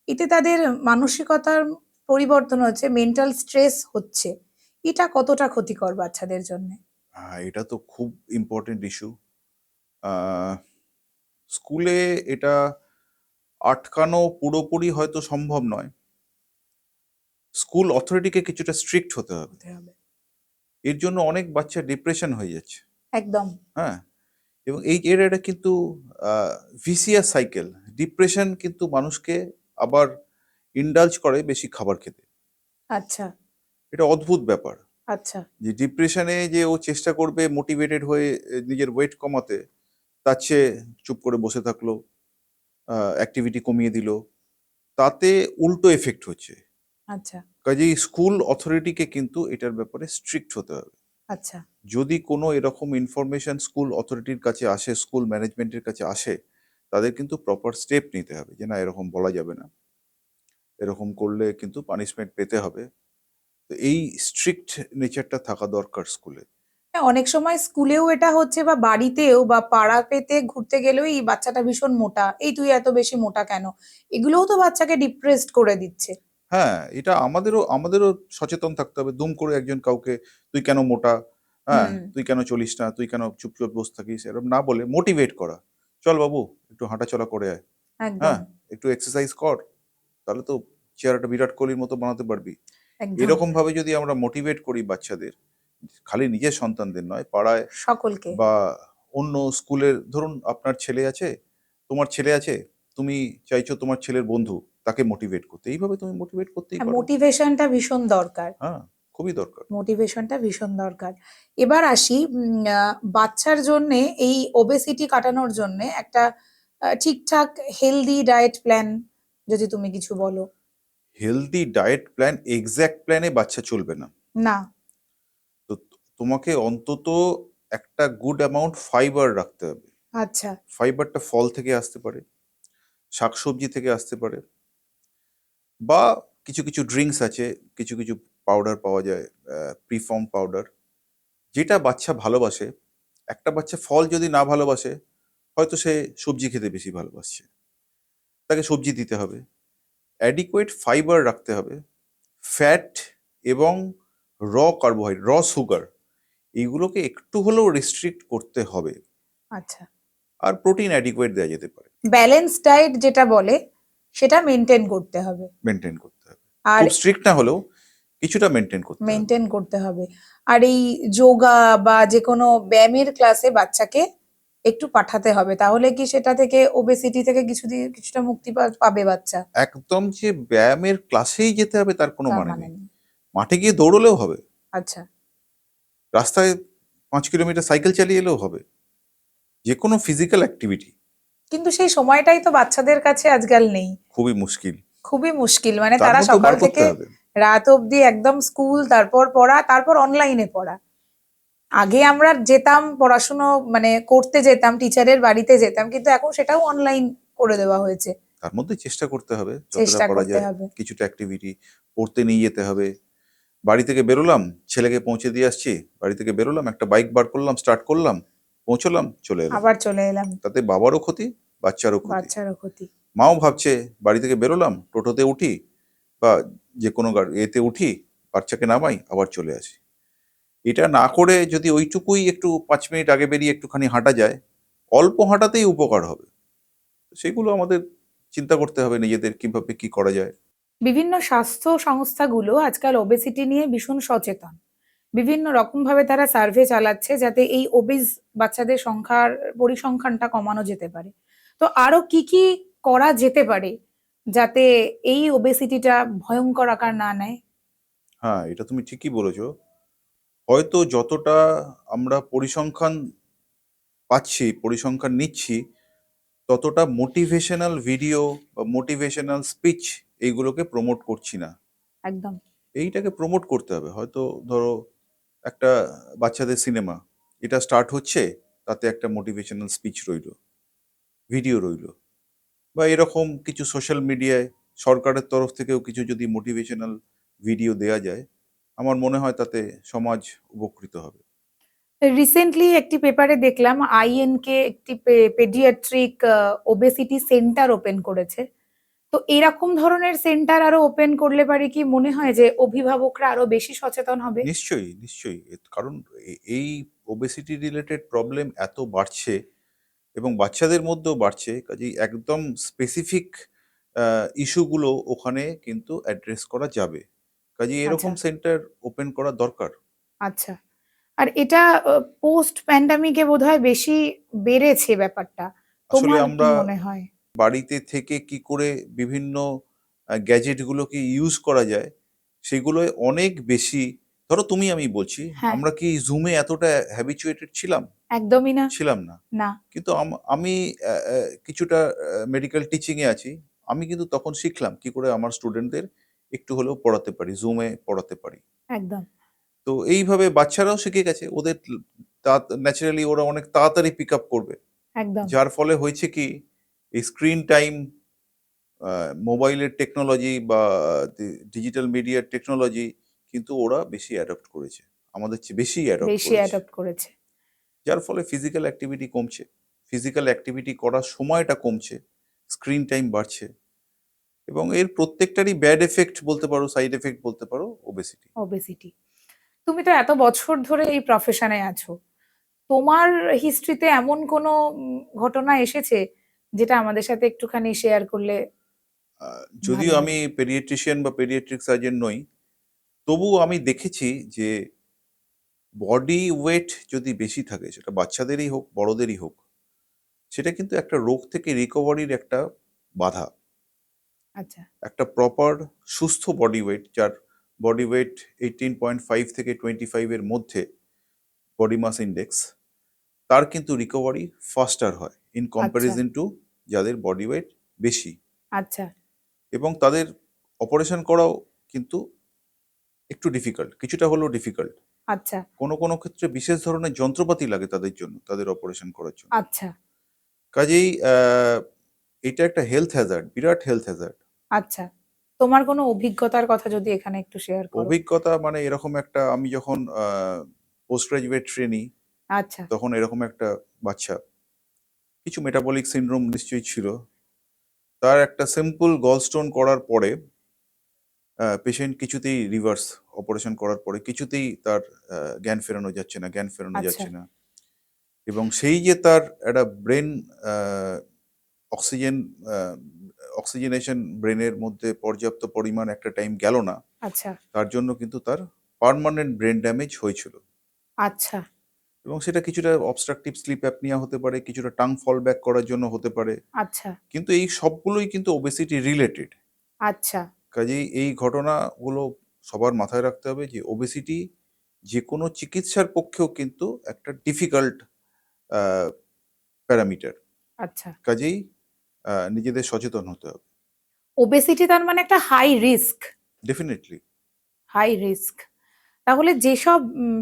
এতে তাদের মানসিকতার পরিবর্তন হচ্ছে, মেন্টাল স্ট্রেস হচ্ছে। এটা কতটা ক্ষতিকর বাচ্চাদের জন্যে? এটা তো খুব ইম্পর্টেন্ট ইস্যু। স্কুলে এটা আটকানো পুরোপুরি হয়তো সম্ভব নয়। স্কুল অথরিটিকে কিছুটা স্ট্রিক্ট হতে হবে। হতে হবে। এর জন্য অনেক বাচ্চা ডিপ্রেশন হয়ে যাচ্ছে। একদম। হ্যাঁ, এবং এর এটা কিন্তু ভিসিয়াস সাইকেল। ডিপ্রেশন কিন্তু মানুষকে আবার ইন্ডালজ করে বেশি খাবার খেতে। আচ্ছা, এটা অদ্ভুত ব্যাপার আচ্ছা। যে ডিপ্রেশনে যে ও চেষ্টা করবে মোটিভেটেড হয়ে নিজের ওয়েট কমাতে, তার চেয়ে চুপ করে বসে থাকলো, অ্যাক্টিভিটি কমিয়ে দিল, তাতে উল্টো এফেক্ট হচ্ছে। আচ্ছা, কাজেই স্কুল অথরিটিকে কিন্তু এটার ব্যাপারে স্ট্রিক্ট হতে হবে। আচ্ছা। যদি কোনো এরকম ইনফরমেশন স্কুল অথরিটির কাছে আসে, স্কুল ম্যানেজমেন্টের কাছে আসে, তাদের কিন্তু প্রপার স্টেপ নিতে হবে যে না এরকম বলা যাবে না, এরকম করলে কিন্তু পানিশমেন্ট পেতে হবে। তো এই স্ট্রিক্ট নেচারটা থাকা দরকার স্কুলে। হ্যাঁ, অনেক সময় স্কুলেও এটা হচ্ছে বা বাড়িতেও বা পাড়াতে ঘুরতে গেলেও এই বাচ্চাটা ভীষণ মোটা, এই তুই এত বেশি মোটা কেন? এগুলোও তো বাচ্চাকে ডিপ্রেসড করে দিচ্ছে। হ্যাঁ, এটা আমাদেরও সচেতন থাকতে হবে। দুম করে একজন কাউকে তুই কেন মোটা, হ্যাঁ হুম। তুই কেন চলিস না, তুই কেন চুপচাপ বসে থাকিস, এরকম না বলে মোটিভেট করা। চল বাবু, একটু হাঁটাচলা করে আয়, একদম, হ্যাঁ একটু এক্সারসাইজ কর, তাহলে তো চেহারাটা বিরাট কোহলির মতো বানাতে পারবি। একদম। এরকম ভাবে যদি আমরা মোটিভেট করি বাচ্চাদের, খালি নিজের সন্তানদের নয়, পাড়ায় সকলকে। বা অন্য স্কুলের, ধরুন আপনার ছেলে আছে, তোমার ছেলে আছে, তুমি চাইছো তোমার ছেলের বন্ধু তাকে মোটিভেট করতে, এইভাবে তুমি মোটিভেট করতেই হ্যাঁ, পারো। মোটিভেশনটা ভীষণ দরকার। হ্যাঁ, খুবই দরকার। মোটিভেশনটা ভীষণ দরকার। এবার আসি বাচ্চার জন্যে এই ওবেসিটি কাটানোর জন্যে একটা ঠিকঠাক হেলদি ডায়েট প্ল্যান যদি তুমি কিছু বলো। হেলদি ডায়েট প্ল্যান এক্স্যাক্ট প্ল্যানে বাচ্চা চলবে না। না। তো তোমাকে অন্তত একটা গুড অ্যামাউন্ট ফাইবার রাখতে হবে। আচ্ছা। ফাইবারটা ফল থেকে আসতে পারে, শাকসবজি থেকে আসতে পারে, বা কিছু কিছু ড্রিঙ্কস আছে, কিছু কিছু পাউডার পাওয়া যায়, প্রিফর্ম পাউডার, যেটা বাচ্চা ভালোবাসে। একটা বাচ্চা ফল যদি না ভালোবাসে, হয়তো সে সবজি খেতে বেশি ভালোবাসছে, তাকে সবজি দিতে হবে। অ্যাডিকুয়েট ফাইবার রাখতে হবে। ফ্যাট এবং কার্বোহাইড্রেট, সুগার, এইগুলোকে একটু হলেও রেস্ট্রিক্ট করতে হবে। আচ্ছা। আর প্রোটিন অ্যাডিকুয়েট দেওয়া যেতে পারে, ব্যালেন্স ডায়েট যেটা বলে সেটা মেনটেন করতে হবে। মেনটেন করতে হবে। আর খুব স্ট্রিক্ট না হলেও কিছুটা মেনটেন করতে হবে। মেনটেন করতে হবে। আর এই যোগা বা যে কোনো ব্যায়ামের ক্লাসে বাচ্চাকে একটু পাঠাতে হবে, তাহলে কি সেটা থেকে ওবেসিটি থেকে কিছুটা মুক্তি পাবে বাচ্চা? একদম যে ব্যায়ামের ক্লাসেই যেতে হবে তার কোনো তার মানে মানে নেই। নেই। মাঠে গিয়ে দৌড়লেও হবে, আচ্ছা। রাস্তায় 5 কিলোমিটার সাইকেল চালিয়ে এলেও হবে, যে কোনো ফিজিক্যাল অ্যাক্টিভিটি। কিন্তু সেই সময়টাই তো বাচ্চাদের কাছে আজকাল নেই। খুবই মুশকিল, খুবই মুশকিল, মানে তার তারা মধ্যে সকাল বার করতে থেকে হবে। রাত অবধি একদম স্কুল, তারপর পড়া, তারপর অনলাইনে পড়া। আগে আমরা যেতাম পড়াশুনো মানে করতে যেতাম, টিচারের বাড়িতে যেতাম, কিন্তু এখন সেটাও অনলাইন করে দেওয়া হয়েছে। তার মধ্যে চেষ্টা করতে হবে যতটা চেষ্টা করা করতে যায়, হবে। কিছুটা অ্যাক্টিভিটি পড়তে নিয়ে যেতে হবে। বাড়ি থেকে বেরোলাম, ছেলেকে পৌঁছে দিয়ে আসছি, বাড়ি থেকে বেরোলাম, একটা বাইক বার করলাম, স্টার্ট করলাম, পৌঁছলাম, চলে এলাম। আবার চলে এলাম। তাতে বাবারও ক্ষতি, বাচ্চারও ক্ষতি। বাচ্চারও ক্ষতি। মাও ভাবছে বাড়ি থেকে বেরোলাম, টোটোতে উঠি বা যে কোনো এতে উঠি, বাচ্চাকে নামাই, আবার চলে আসি। এটা না করে যদি ওইটুকুই একটু 5 মিনিট আগে বেরিয়ে একটুখানি হাঁটা যায়, অল্প হাঁটাতেই উপকার হবে। সেগুলো আমাদের চিন্তা করতে হবে নিজেদের, কিভাবে কি করা যায়। বিভিন্ন স্বাস্থ্য সংস্থাগুলো আজকাল ওবেসিটি নিয়ে ভীষণ সচেতন। বিভিন্ন রকম ভাবে তারা সার্ভে চালাচ্ছে যাতে এই ওবেস বাচ্চাদের পরিসংখ্যানটা কমানো যেতে পারে। তো আরো কি কি করা যেতে পারে যাতে এই ওবেসিটিটা ভয়ঙ্কর আকার না নেয়? হ্যাঁ, এটা তুমি ঠিকই বলেছো। হয়তো যতটা আমরা পরিসংখ্যান পাচ্ছি, পরিসংখ্যান নিচ্ছি, ততটা মোটিভেশনাল ভিডিও বা মোটিভেশনাল স্পিচ এইগুলোকে প্রমোট করছি না। একদম। এইটাকে প্রমোট করতে হবে। হয়তো ধরো একটা বাচ্চাদের সিনেমা, এটা স্টার্ট হচ্ছে, তাতে একটা মোটিভেশনাল স্পিচ রইলো, ভিডিও রইলো, বা এরকম কিছু সোশ্যাল মিডিয়ায় সরকারের তরফ থেকেও কিছু যদি মোটিভেশনাল ভিডিও দেয়া যায়, আমার মনে হয় তাতে সমাজ উপকৃত হবে। রিসেন্টলি একটি পেপারে দেখলাম আইএনকে একটি পেডিয়াট্রিক ওবেসিটি সেন্টার ওপেন করেছে। তো এরকম ধরনের সেন্টার আরো ওপেন করলে পারে কি মনে হয় যে অভিভাবকরা আরো বেশি সচেতন হবে? নিশ্চয়ই, নিশ্চয়ই। কারণ এই ওবেসিটি রিলেটেড প্রবলেম এত বাড়ছে এবং বাচ্চাদের মধ্যেও বাড়ছে, কাজেই একদম স্পেসিফিক ইস্যুগুলো ওখানে কিন্তু অ্যাড্রেস করা যাবে। কাজেই আচ্ছা। এরকম সেন্টার ওপেন করা দরকার। আচ্ছা। আর এটা পোস্ট প্যান্ডামিকে বোধহয় বেশি বেড়েছে ব্যাপারটা। আসলে তোমার কি আমরা মনে হয়? বাড়িতে থেকে কি করে বিভিন্ন গ্যাজেটগুলোকে ইউজ করা যায়, সেগুলোয় অনেক বেশি। ধরো তুমি আমি বলছি, হ্যাঁ। আমরা কি জুমে এতটা হ্যাবিচুয়েটেড ছিলাম? একদমই না। ছিলাম না। না। কিন্তু আমি কিছুটা মেডিকেল টিচিং এ আছি। আমি কিন্তু তখন শিখলাম কি করে আমার স্টুডেন্টদের একটু হলেও পড়াতে পারি, জুমে পড়াতে পারি। একদম। তো এইভাবে বাচ্চারাও শিখে গেছে, ওদের ন্যাচারালি ওরা অনেক তাড়াতাড়ি পিক আপ করবে। একদম। যার ফলে হয়েছে কি, এই স্ক্রিন টাইম, মোবাইলের টেকনোলজি বা ডিজিটাল মিডিয়ার টেকনোলজি কিন্তু ওরা বেশি অ্যাডপ্ট করেছে, আমাদের চেয়ে বেশি অ্যাডপ্ট বেশি করেছে। অ্যাডপ্ট করেছে। যার ফলে ফিজিক্যাল অ্যাক্টিভিটি কমছে, ফিজিক্যাল অ্যাক্টিভিটি করার সময়টা কমছে, স্ক্রিন টাইম বাড়ছে, এবং এর প্রত্যেকটারই ব্যাড এফেক্ট বলতে পারো, সাইড এফেক্ট বলতে পারো, ওবেসিটি। ওবেসিটি। তুমি তো এত বছর ধরে এই প্রফেশনে আছো। তোমার হিস্ট্রিতে এমন কোনো ঘটনা এসেছে যেটা আমাদের সাথে একটুখানি শেয়ার করলে যদিও ভালো হয়? আমি পেডিয়াট্রিশিয়ান বা পেডিয়াট্রিক সার্জন নই, তবুও আমি দেখেছি যে বডি ওয়েট যদি বেশি থাকে, সেটা বাচ্চাদেরই হোক বড়দেরই হোক, সেটা কিন্তু একটা রোগ থেকে রিকভারির একটা বাধা। আচ্ছা। একটা প্রপার সুস্থ বডি ওয়েট, যার বডি ওয়েট 18.5 থেকে 25 এর মধ্যে, বডি মাস ইন্ডেক্স, তার কিন্তু রিকভারি ফাস্টার হয় ইন আচ্ছা। কম্প্যারিজন টু যাদের বডি ওয়েট বেশি। আচ্ছা। এবং তাদের অপারেশন করাও কিন্তু একটু ডিফিকাল্ট, কিছুটা হলেও ডিফিকাল্ট। আচ্ছা, কোনো কোনো ক্ষেত্রে বিশেষ ধরনের যন্ত্রপাতি লাগে তাদের জন্য, তাদের অপারেশন করার জন্য। আচ্ছা, কাজেই এটা একটা হেলথ হ্যাজার্ড, বিরাট হেলথ হ্যাজার্ড। আচ্ছা। তোমার কোনো অভিজ্ঞতার কথা যদি এখানে একটু শেয়ার করো। অভিজ্ঞতা মানে এরকম একটা, আমি যখন পোস্ট গ্রাজুয়েট ট্রেনি, আচ্ছা, তখন এরকম একটা বাচ্চা, কিছু মেটাবলিক সিনড্রোম নিশ্চয়ই ছিল। তার একটা সিম্পল গলস্টোন করার পরে পেশেন্ট কিছুতেই রিভার্স, অপারেশন করার পরে কিছুতেই তার জ্ঞান ফেরানো যাচ্ছে না, জ্ঞান ফেরানো আচ্ছা, যাচ্ছে না। এবং সেই যে তার একটা ব্রেন অক্সিজেন অক্সিজেনেশন ব্রেনের মধ্যে পর্যাপ্ত পরিমাণ একটা টাইম গেল না, আচ্ছা, তার জন্য কিন্তু তার পার্মানেন্ট ব্রেন ড্যামেজ হয়েছিল। আচ্ছা, এবং সেটা কিছুটা অবস্ট্রাকটিভ স্লিপ অ্যাপনিয়া হতে পারে, কিছুটা টাং ফল ব্যাক করার জন্য হতে পারে। আচ্ছা, কিন্তু এই সবগুলোই কিন্তু ওবেসিটি রিলেটেড। আচ্ছা, কাজেই এই ঘটনাগুলো সবার মাথায় রাখতে হবে যে ওবেসিটি যে কোনো চিকিৎসার পক্ষেও কিন্তু একটা ডিফিকাল্ট প্যারামিটার। আচ্ছা। কাজেই নিজেদের সচেতন হতে হবে। ওবেসিটি তার মানে একটা high risk, definitely. High risk. তাহলে যেসব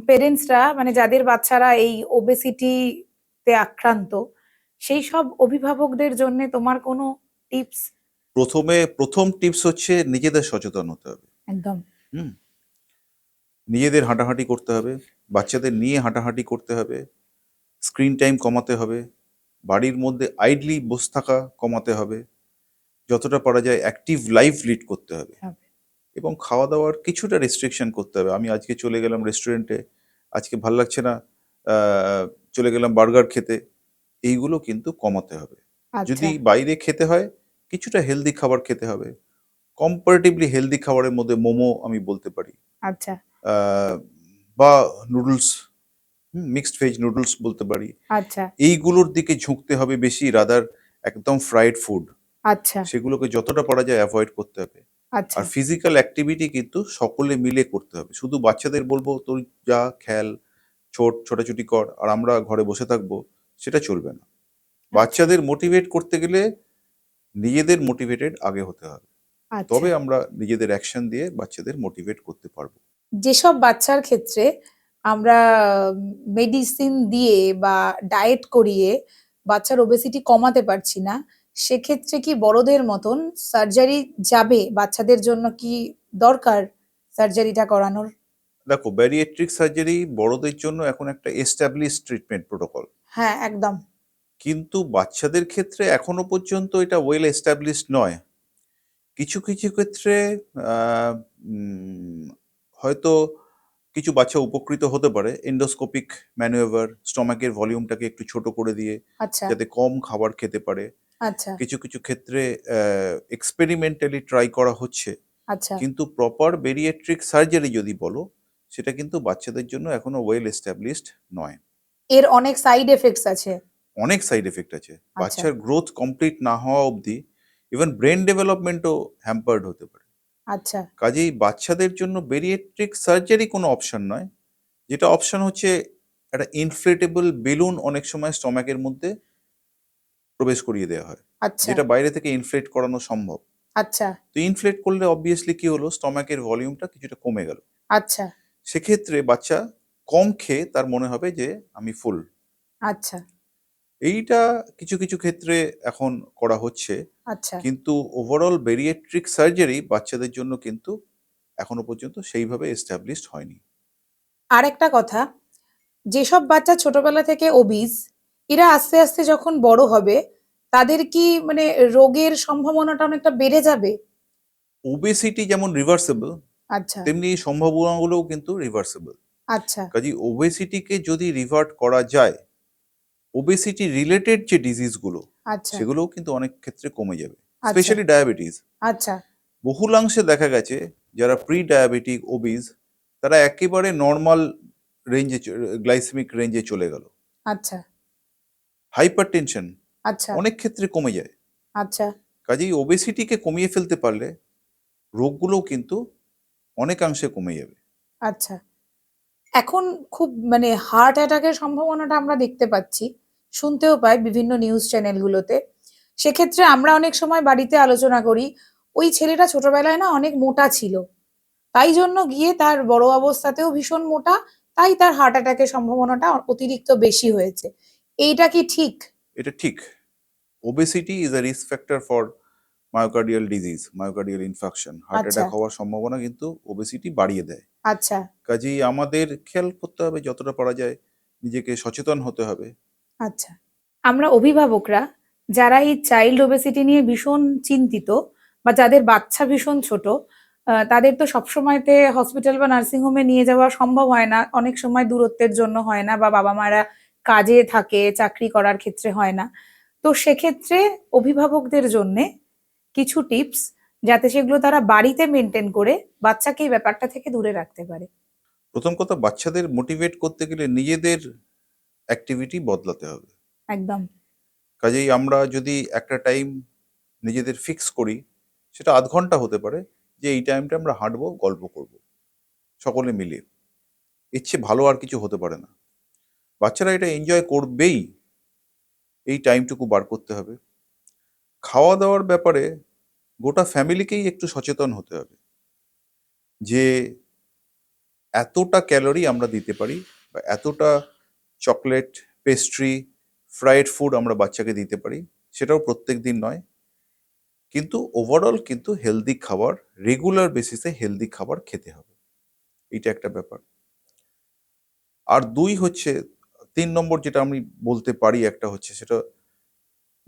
পেরেন্টসরা মানে যাদের বাচ্চারা এই ওবেসিটিতে আক্রান্ত, সেই সব অভিভাবকদের জন্য তোমার কোনো টিপস? প্রথম টিপস হচ্ছে নিজেদের সচেতন হতে হবে। একদম। হুম। নিজেদের হাঁটাহাঁটি করতে হবে, বাচ্চাদের নিয়ে হাঁটাহাঁটি করতে হবে, স্ক্রিন টাইম কমাতে হবে, বাড়ির মধ্যে আইডলি বসে থাকা কমাতে হবে, যতটা পারা যায় অ্যাক্টিভ লাইফ লিড করতে হবে, হবে। এবং খাওয়া দাওয়ার কিছুটা রেস্ট্রিকশন করতে হবে। আমি আজকে চলে গেলাম রেস্টুরেন্টে, আজকে ভাল লাগছে না, চলে গেলাম বার্গার খেতে, এইগুলো কিন্তু কমাতে হবে। আচ্ছা, যদি বাইরে খেতে হয়, কিছুটা হেলদি খাবার খেতে হবে। কম্পারেটিভলি হেলদি খাবারের মধ্যে মোমো আমি বলতে পারি, আচ্ছা, আহ, বা নুডলস, মিক্সড ভেজ নুডলস বলতে পারি। আচ্ছা, এইগুলোর দিকে ঝুঁকতে হবে বেশি, রাদার একদম ফ্রাইড ফুড, আচ্ছা, সেগুলোকে যতটা পারা যায় অ্যাভয়েড করতে হবে। আচ্ছা, আর ফিজিক্যাল অ্যাক্টিভিটি কিন্তু সকলে মিলে করতে হবে। শুধু বাচ্চাদের বলবো তুই যা খেল, ছোটাছুটি কর আর আমরা ঘরে বসে থাকবো, সেটা চলবে না। আচ্ছা, বাচ্চাদের মোটিভেট করতে গেলে নিজেদের মোটিভেটেড আগে হতে হবে, আচ্ছা। তবে আমরা নিজেদের অ্যাকশন দিয়ে বাচ্চাদের মোটিভেট করতে পারবো। যেসব বাচ্চার ক্ষেত্রে আমরা মেডিসিন দিয়ে বা ডায়েট করিয়ে বাচ্চার ওবেসিটি কমাতে পারছি না, সেক্ষেত্রে কি বড়দের মতন সার্জারি যাবে? বাচ্চাদের জন্য কি দরকার সার্জারিটা করানোর? দেখো, ব্যারিয়েট্রিক সার্জারি বড়দের জন্য এখন একটা এস্টাবলিশ ট্রিটমেন্ট প্রোটোকল, হ্যাঁ, একদম। কিন্তু বাচ্চাদের ক্ষেত্রে এখনো পর্যন্ত এটা ওয়েল এস্টাবলিশড নয়। কিছু কিছু ক্ষেত্রে আহ, উম, হয়তো কিছু বাচ্চা উপকৃত হতে পারে এন্ডোস্কোপিক ম্যানুভার, স্টমাকের ভলিউমটাকে একটু ছোট করে দিয়ে আচ্ছা, যাতে কম খাবার খেতে পারে। আচ্ছা, কিছু কিছু ক্ষেত্রে এক্সপেরিমেন্টালি ট্রাই করা হচ্ছে। আচ্ছা। কিন্তু প্রপার বেরিয়েট্রিক সার্জারি যদি বলো, সেটা কিন্তু বাচ্চাদের জন্য এখনো ওয়েল এস্টাবলিশড নয়। এর অনেক সাইড এফেক্টস আছে। অনেক সাইড এফেক্ট আছে। আচ্ছা, বাচ্চার গ্রোথ কমপ্লিট না হওয়া অবধি ইভেন ব্রেন ডেভেলপমেন্টও হ্যাম্পার্ড হতে পারে। আচ্ছা, কাজেই বাচ্চাদের জন্য বেরিয়েট্রিক সার্জারি কোনো অপশন নয়। যেটা অপশন হচ্ছে একটা ইনফ্লেটেবল বেলুন অনেক সময় স্টমাকের মধ্যে প্রবেশ করিয়ে দেওয়া হয়, আচ্ছা, যেটা বাইরে থেকে ইনফ্লেট করানো সম্ভব। আচ্ছা, তো ইনফ্লেট করলে অবভিয়াসলি কি হলো, স্টমাকের ভলিউমটা কিছুটা কমে গেল। আচ্ছা, সেক্ষেত্রে বাচ্চা কম খেয়ে তার মনে হবে যে আমি ফুল। আচ্ছা, এইটা কিছু কিছু ক্ষেত্রে এখন করা হচ্ছে, আচ্ছা। কিন্তু ওভারঅল বেরিয়েট্রিক সার্জারি বাচ্চাদের জন্য কিন্তু এখনো পর্যন্ত সেইভাবে এস্টাবলিশড হয়নি। আর একটা কথা, যেসব বাচ্চা ছোটবেলা থেকে ওবিজ, এরা আস্তে আস্তে যখন বড় হবে, তাদের কি মানে রোগের সম্ভাবনাটা অনেকটা বেড়ে যাবে? ওবেসিটি যেমন রিভার্সেবল, আচ্ছা, তেমনি এই সম্ভাবনাগুলোও কিন্তু রিভার্সেবল। আচ্ছা, কাজে ওবেসিটিকে যদি রিভার্ট করা যায়, ওবেসিটি রিলেটেড যে ডিজিজগুলো, আচ্ছা, সেগুলোও কিন্তু অনেক ক্ষেত্রে কমে যাবে, আচ্ছা, স্পেশালি ডায়াবেটিস। আচ্ছা, বহুলাংশে দেখা গেছে যারা প্রি ডায়াবেটিক ওবিজ, তারা একেবারে নর্মাল রেঞ্জে, গ্লাইসেমিক রেঞ্জে চলে গেল। আচ্ছা, হাইপার টেনশন আচ্ছা, অনেক ক্ষেত্রে কমে যায়। আচ্ছা, কাজেই ওবেসিটিকে কমিয়ে ফেলতে পারলে রোগগুলোও কিন্তু অনেকাংশে কমে যাবে। আচ্ছা। এখন খুব মানে হার্ট অ্যাটাকের সম্ভাবনাটা আমরা দেখতে পাচ্ছি, শুনতেও পাই বিভিন্ন নিউজ চ্যানেলগুলোতে। সেক্ষেত্রে আমরা অনেক সময় বাড়িতে আলোচনা করি, ওই ছেলেটা ছোটবেলায় না অনেক মোটা ছিল, তাই জন্য গিয়ে তার বড় অবস্থাতেও ভীষণ মোটা, তাই তার হার্ট অ্যাটাকের সম্ভাবনাটা অতিরিক্ত বেশি হয়েছে। এইটা কি ঠিক? এটা ঠিক। Obesity is a risk factor for myocardial disease, myocardial infarction, heart আচ্ছা, অ্যাটাক হওয়ার সম্ভাবনা কিন্তু ওবেসিটি বাড়িয়ে দেয়। আচ্ছা, কাজেই আমাদের খেয়াল করতে হবে, যতটা পারা যায় নিজেকে সচেতন হতে হবে। আচ্ছা। আমরা অভিভাবকরা যারা এই চাইল্ড ওবেসিটি নিয়ে ভীষণ চিন্তিত বা যাদের বাচ্চা ভীষণ ছোট, তাদের তো সবসময়তে হসপিটাল বা নার্সিং হোমে নিয়ে যাওয়া সম্ভব হয় না, অনেক সময় দূরত্বের জন্য হয় না বা বাবা মারা কাজে থাকে, চাকরি করার ক্ষেত্রে হয় না। তো সেক্ষেত্রে অভিভাবকদের জন্যে কিছু টিপস, যাতে সেগুলো তারা বাড়িতে মেনটেন করে বাচ্চাকে এই ব্যাপারটা থেকে দূরে রাখতে পারে। প্রথম কথা, বাচ্চাদের মোটিভেট করতে গেলে নিজেদের অ্যাক্টিভিটি বদলাতে হবে। একদম। কাজেই আমরা যদি একটা টাইম নিজেদের ফিক্স করি, সেটা ০.৫ ঘন্টা হতে পারে, যে এই টাইমটা আমরা হাঁটবো, গল্প করব সকলে মিলে। এর চেয়ে ভালো আর কিছু হতে পারে না। বাচ্চারা এটা এনজয় করবেই, এই টাইমটুকু বার করতে হবে। খাওয়া দাওয়ার ব্যাপারে গোটা ফ্যামিলিকেই একটু সচেতন হতে হবে, যে এতটা ক্যালোরি আমরা দিতে পারি, বা এতটা চকলেট, পেস্ট্রি, ফ্রাইড ফুড আমরা বাচ্চাকে দিতে পারি। সেটাও প্রত্যেক দিন নয়, কিন্তু ওভারঅল কিন্তু হেলদি খাবার, রেগুলার বেসিসে হেলদি খাবার খেতে হবে। এইটা একটা ব্যাপার। আর ২ হচ্ছে, ৩ নম্বর যেটা আমি বলতে পারি একটা হচ্ছে, সেটা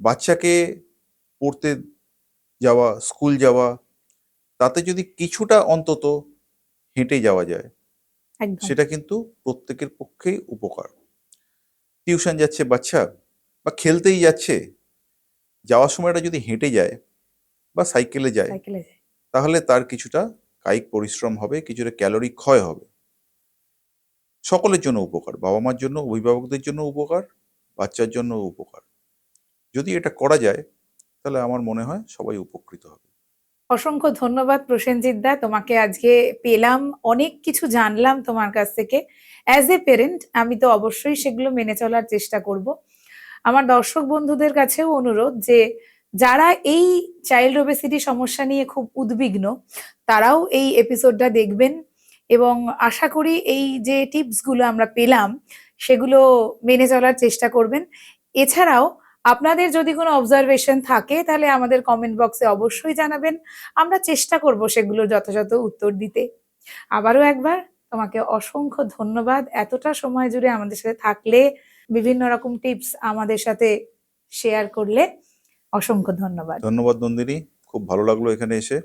বাচ্চাকে পড়তে যাওয়া, স্কুল যাওয়া, তাতে যদি কিছুটা অন্তত হেঁটে যাওয়া যায়, একদম। সেটা কিন্তু প্রত্যেকের পক্ষেই উপকার। টিউশন যাচ্ছে বাচ্চা বা খেলতেই যাচ্ছে, যাওয়ার সময়টা যদি হেঁটে যায় বা সাইকেলে যায়, সাইকেলে যায়। তাহলে তার কিছুটা কায়িক পরিশ্রম হবে, কিছুটা ক্যালোরি ক্ষয় হবে। সকলের জন্য উপকার, বাবা মার জন্য, অভিভাবকদের জন্য উপকার, বাচ্চার জন্য উপকার। যদি এটা করা যায়, তাহলে আমার মনে হয় সবাই উপকৃত হবে। অসংখ্য ধন্যবাদ প্রসেনজিৎ দা, তোমাকে আজকে পেলাম, অনেক কিছু জানলাম তোমার কাছ থেকে। অ্যাজ এ পেরেন্ট আমি তো অবশ্যই সেগুলো মেনে চলার চেষ্টা করব। আমার দর্শক বন্ধুদের কাছেও অনুরোধ যে যারা এই চাইল্ড ওবেসিটি সমস্যা নিয়ে খুব উদ্বিগ্ন, তারাও এই এপিসোডটা দেখবেন এবং আশা করি এই যে টিপসগুলো আমরা পেলাম সেগুলো মেনে চলার চেষ্টা করবেন। এছাড়াও আপনাদের যদি কোনো অবজারভেশন থাকে তাহলে আমাদের কমেন্ট বক্সে অবশ্যই জানাবেন, আমরা চেষ্টা করব সেগুলোর যথাযথ উত্তর দিতে। আবারও একবার তোমাকে অসংখ্য ধন্যবাদ, এতটা সময় জুড়ে আমাদের সাথে থাকলে, বিভিন্ন রকম টিপস আমাদের সাথে শেয়ার করলে। অসংখ্য ধন্যবাদ। ধন্যবাদ নন্দিনী, খুব ভালো লাগলো এখানে এসে।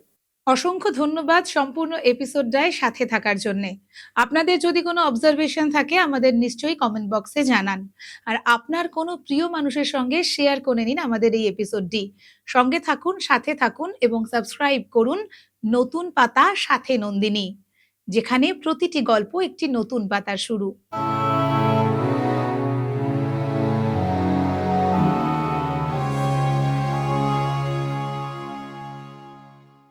অসংখ্য ধন্যবাদ সম্পূর্ণ এপিসোডটায় সাথে থাকার জন্যে। আপনাদের যদি কোনো অবজারভেশন থাকে আমাদের নিশ্চয়ই কমেন্ট বক্সে জানান। আর আপনার কোনো প্রিয় মানুষের সঙ্গে শেয়ার করে নিন আমাদের এই এপিসোডটি। সঙ্গে থাকুন, সাথে থাকুন এবং সাবস্ক্রাইব করুন নতুন পাতা সাথে নন্দিনী, যেখানে প্রতিটি গল্প একটি নতুন পাতার শুরু।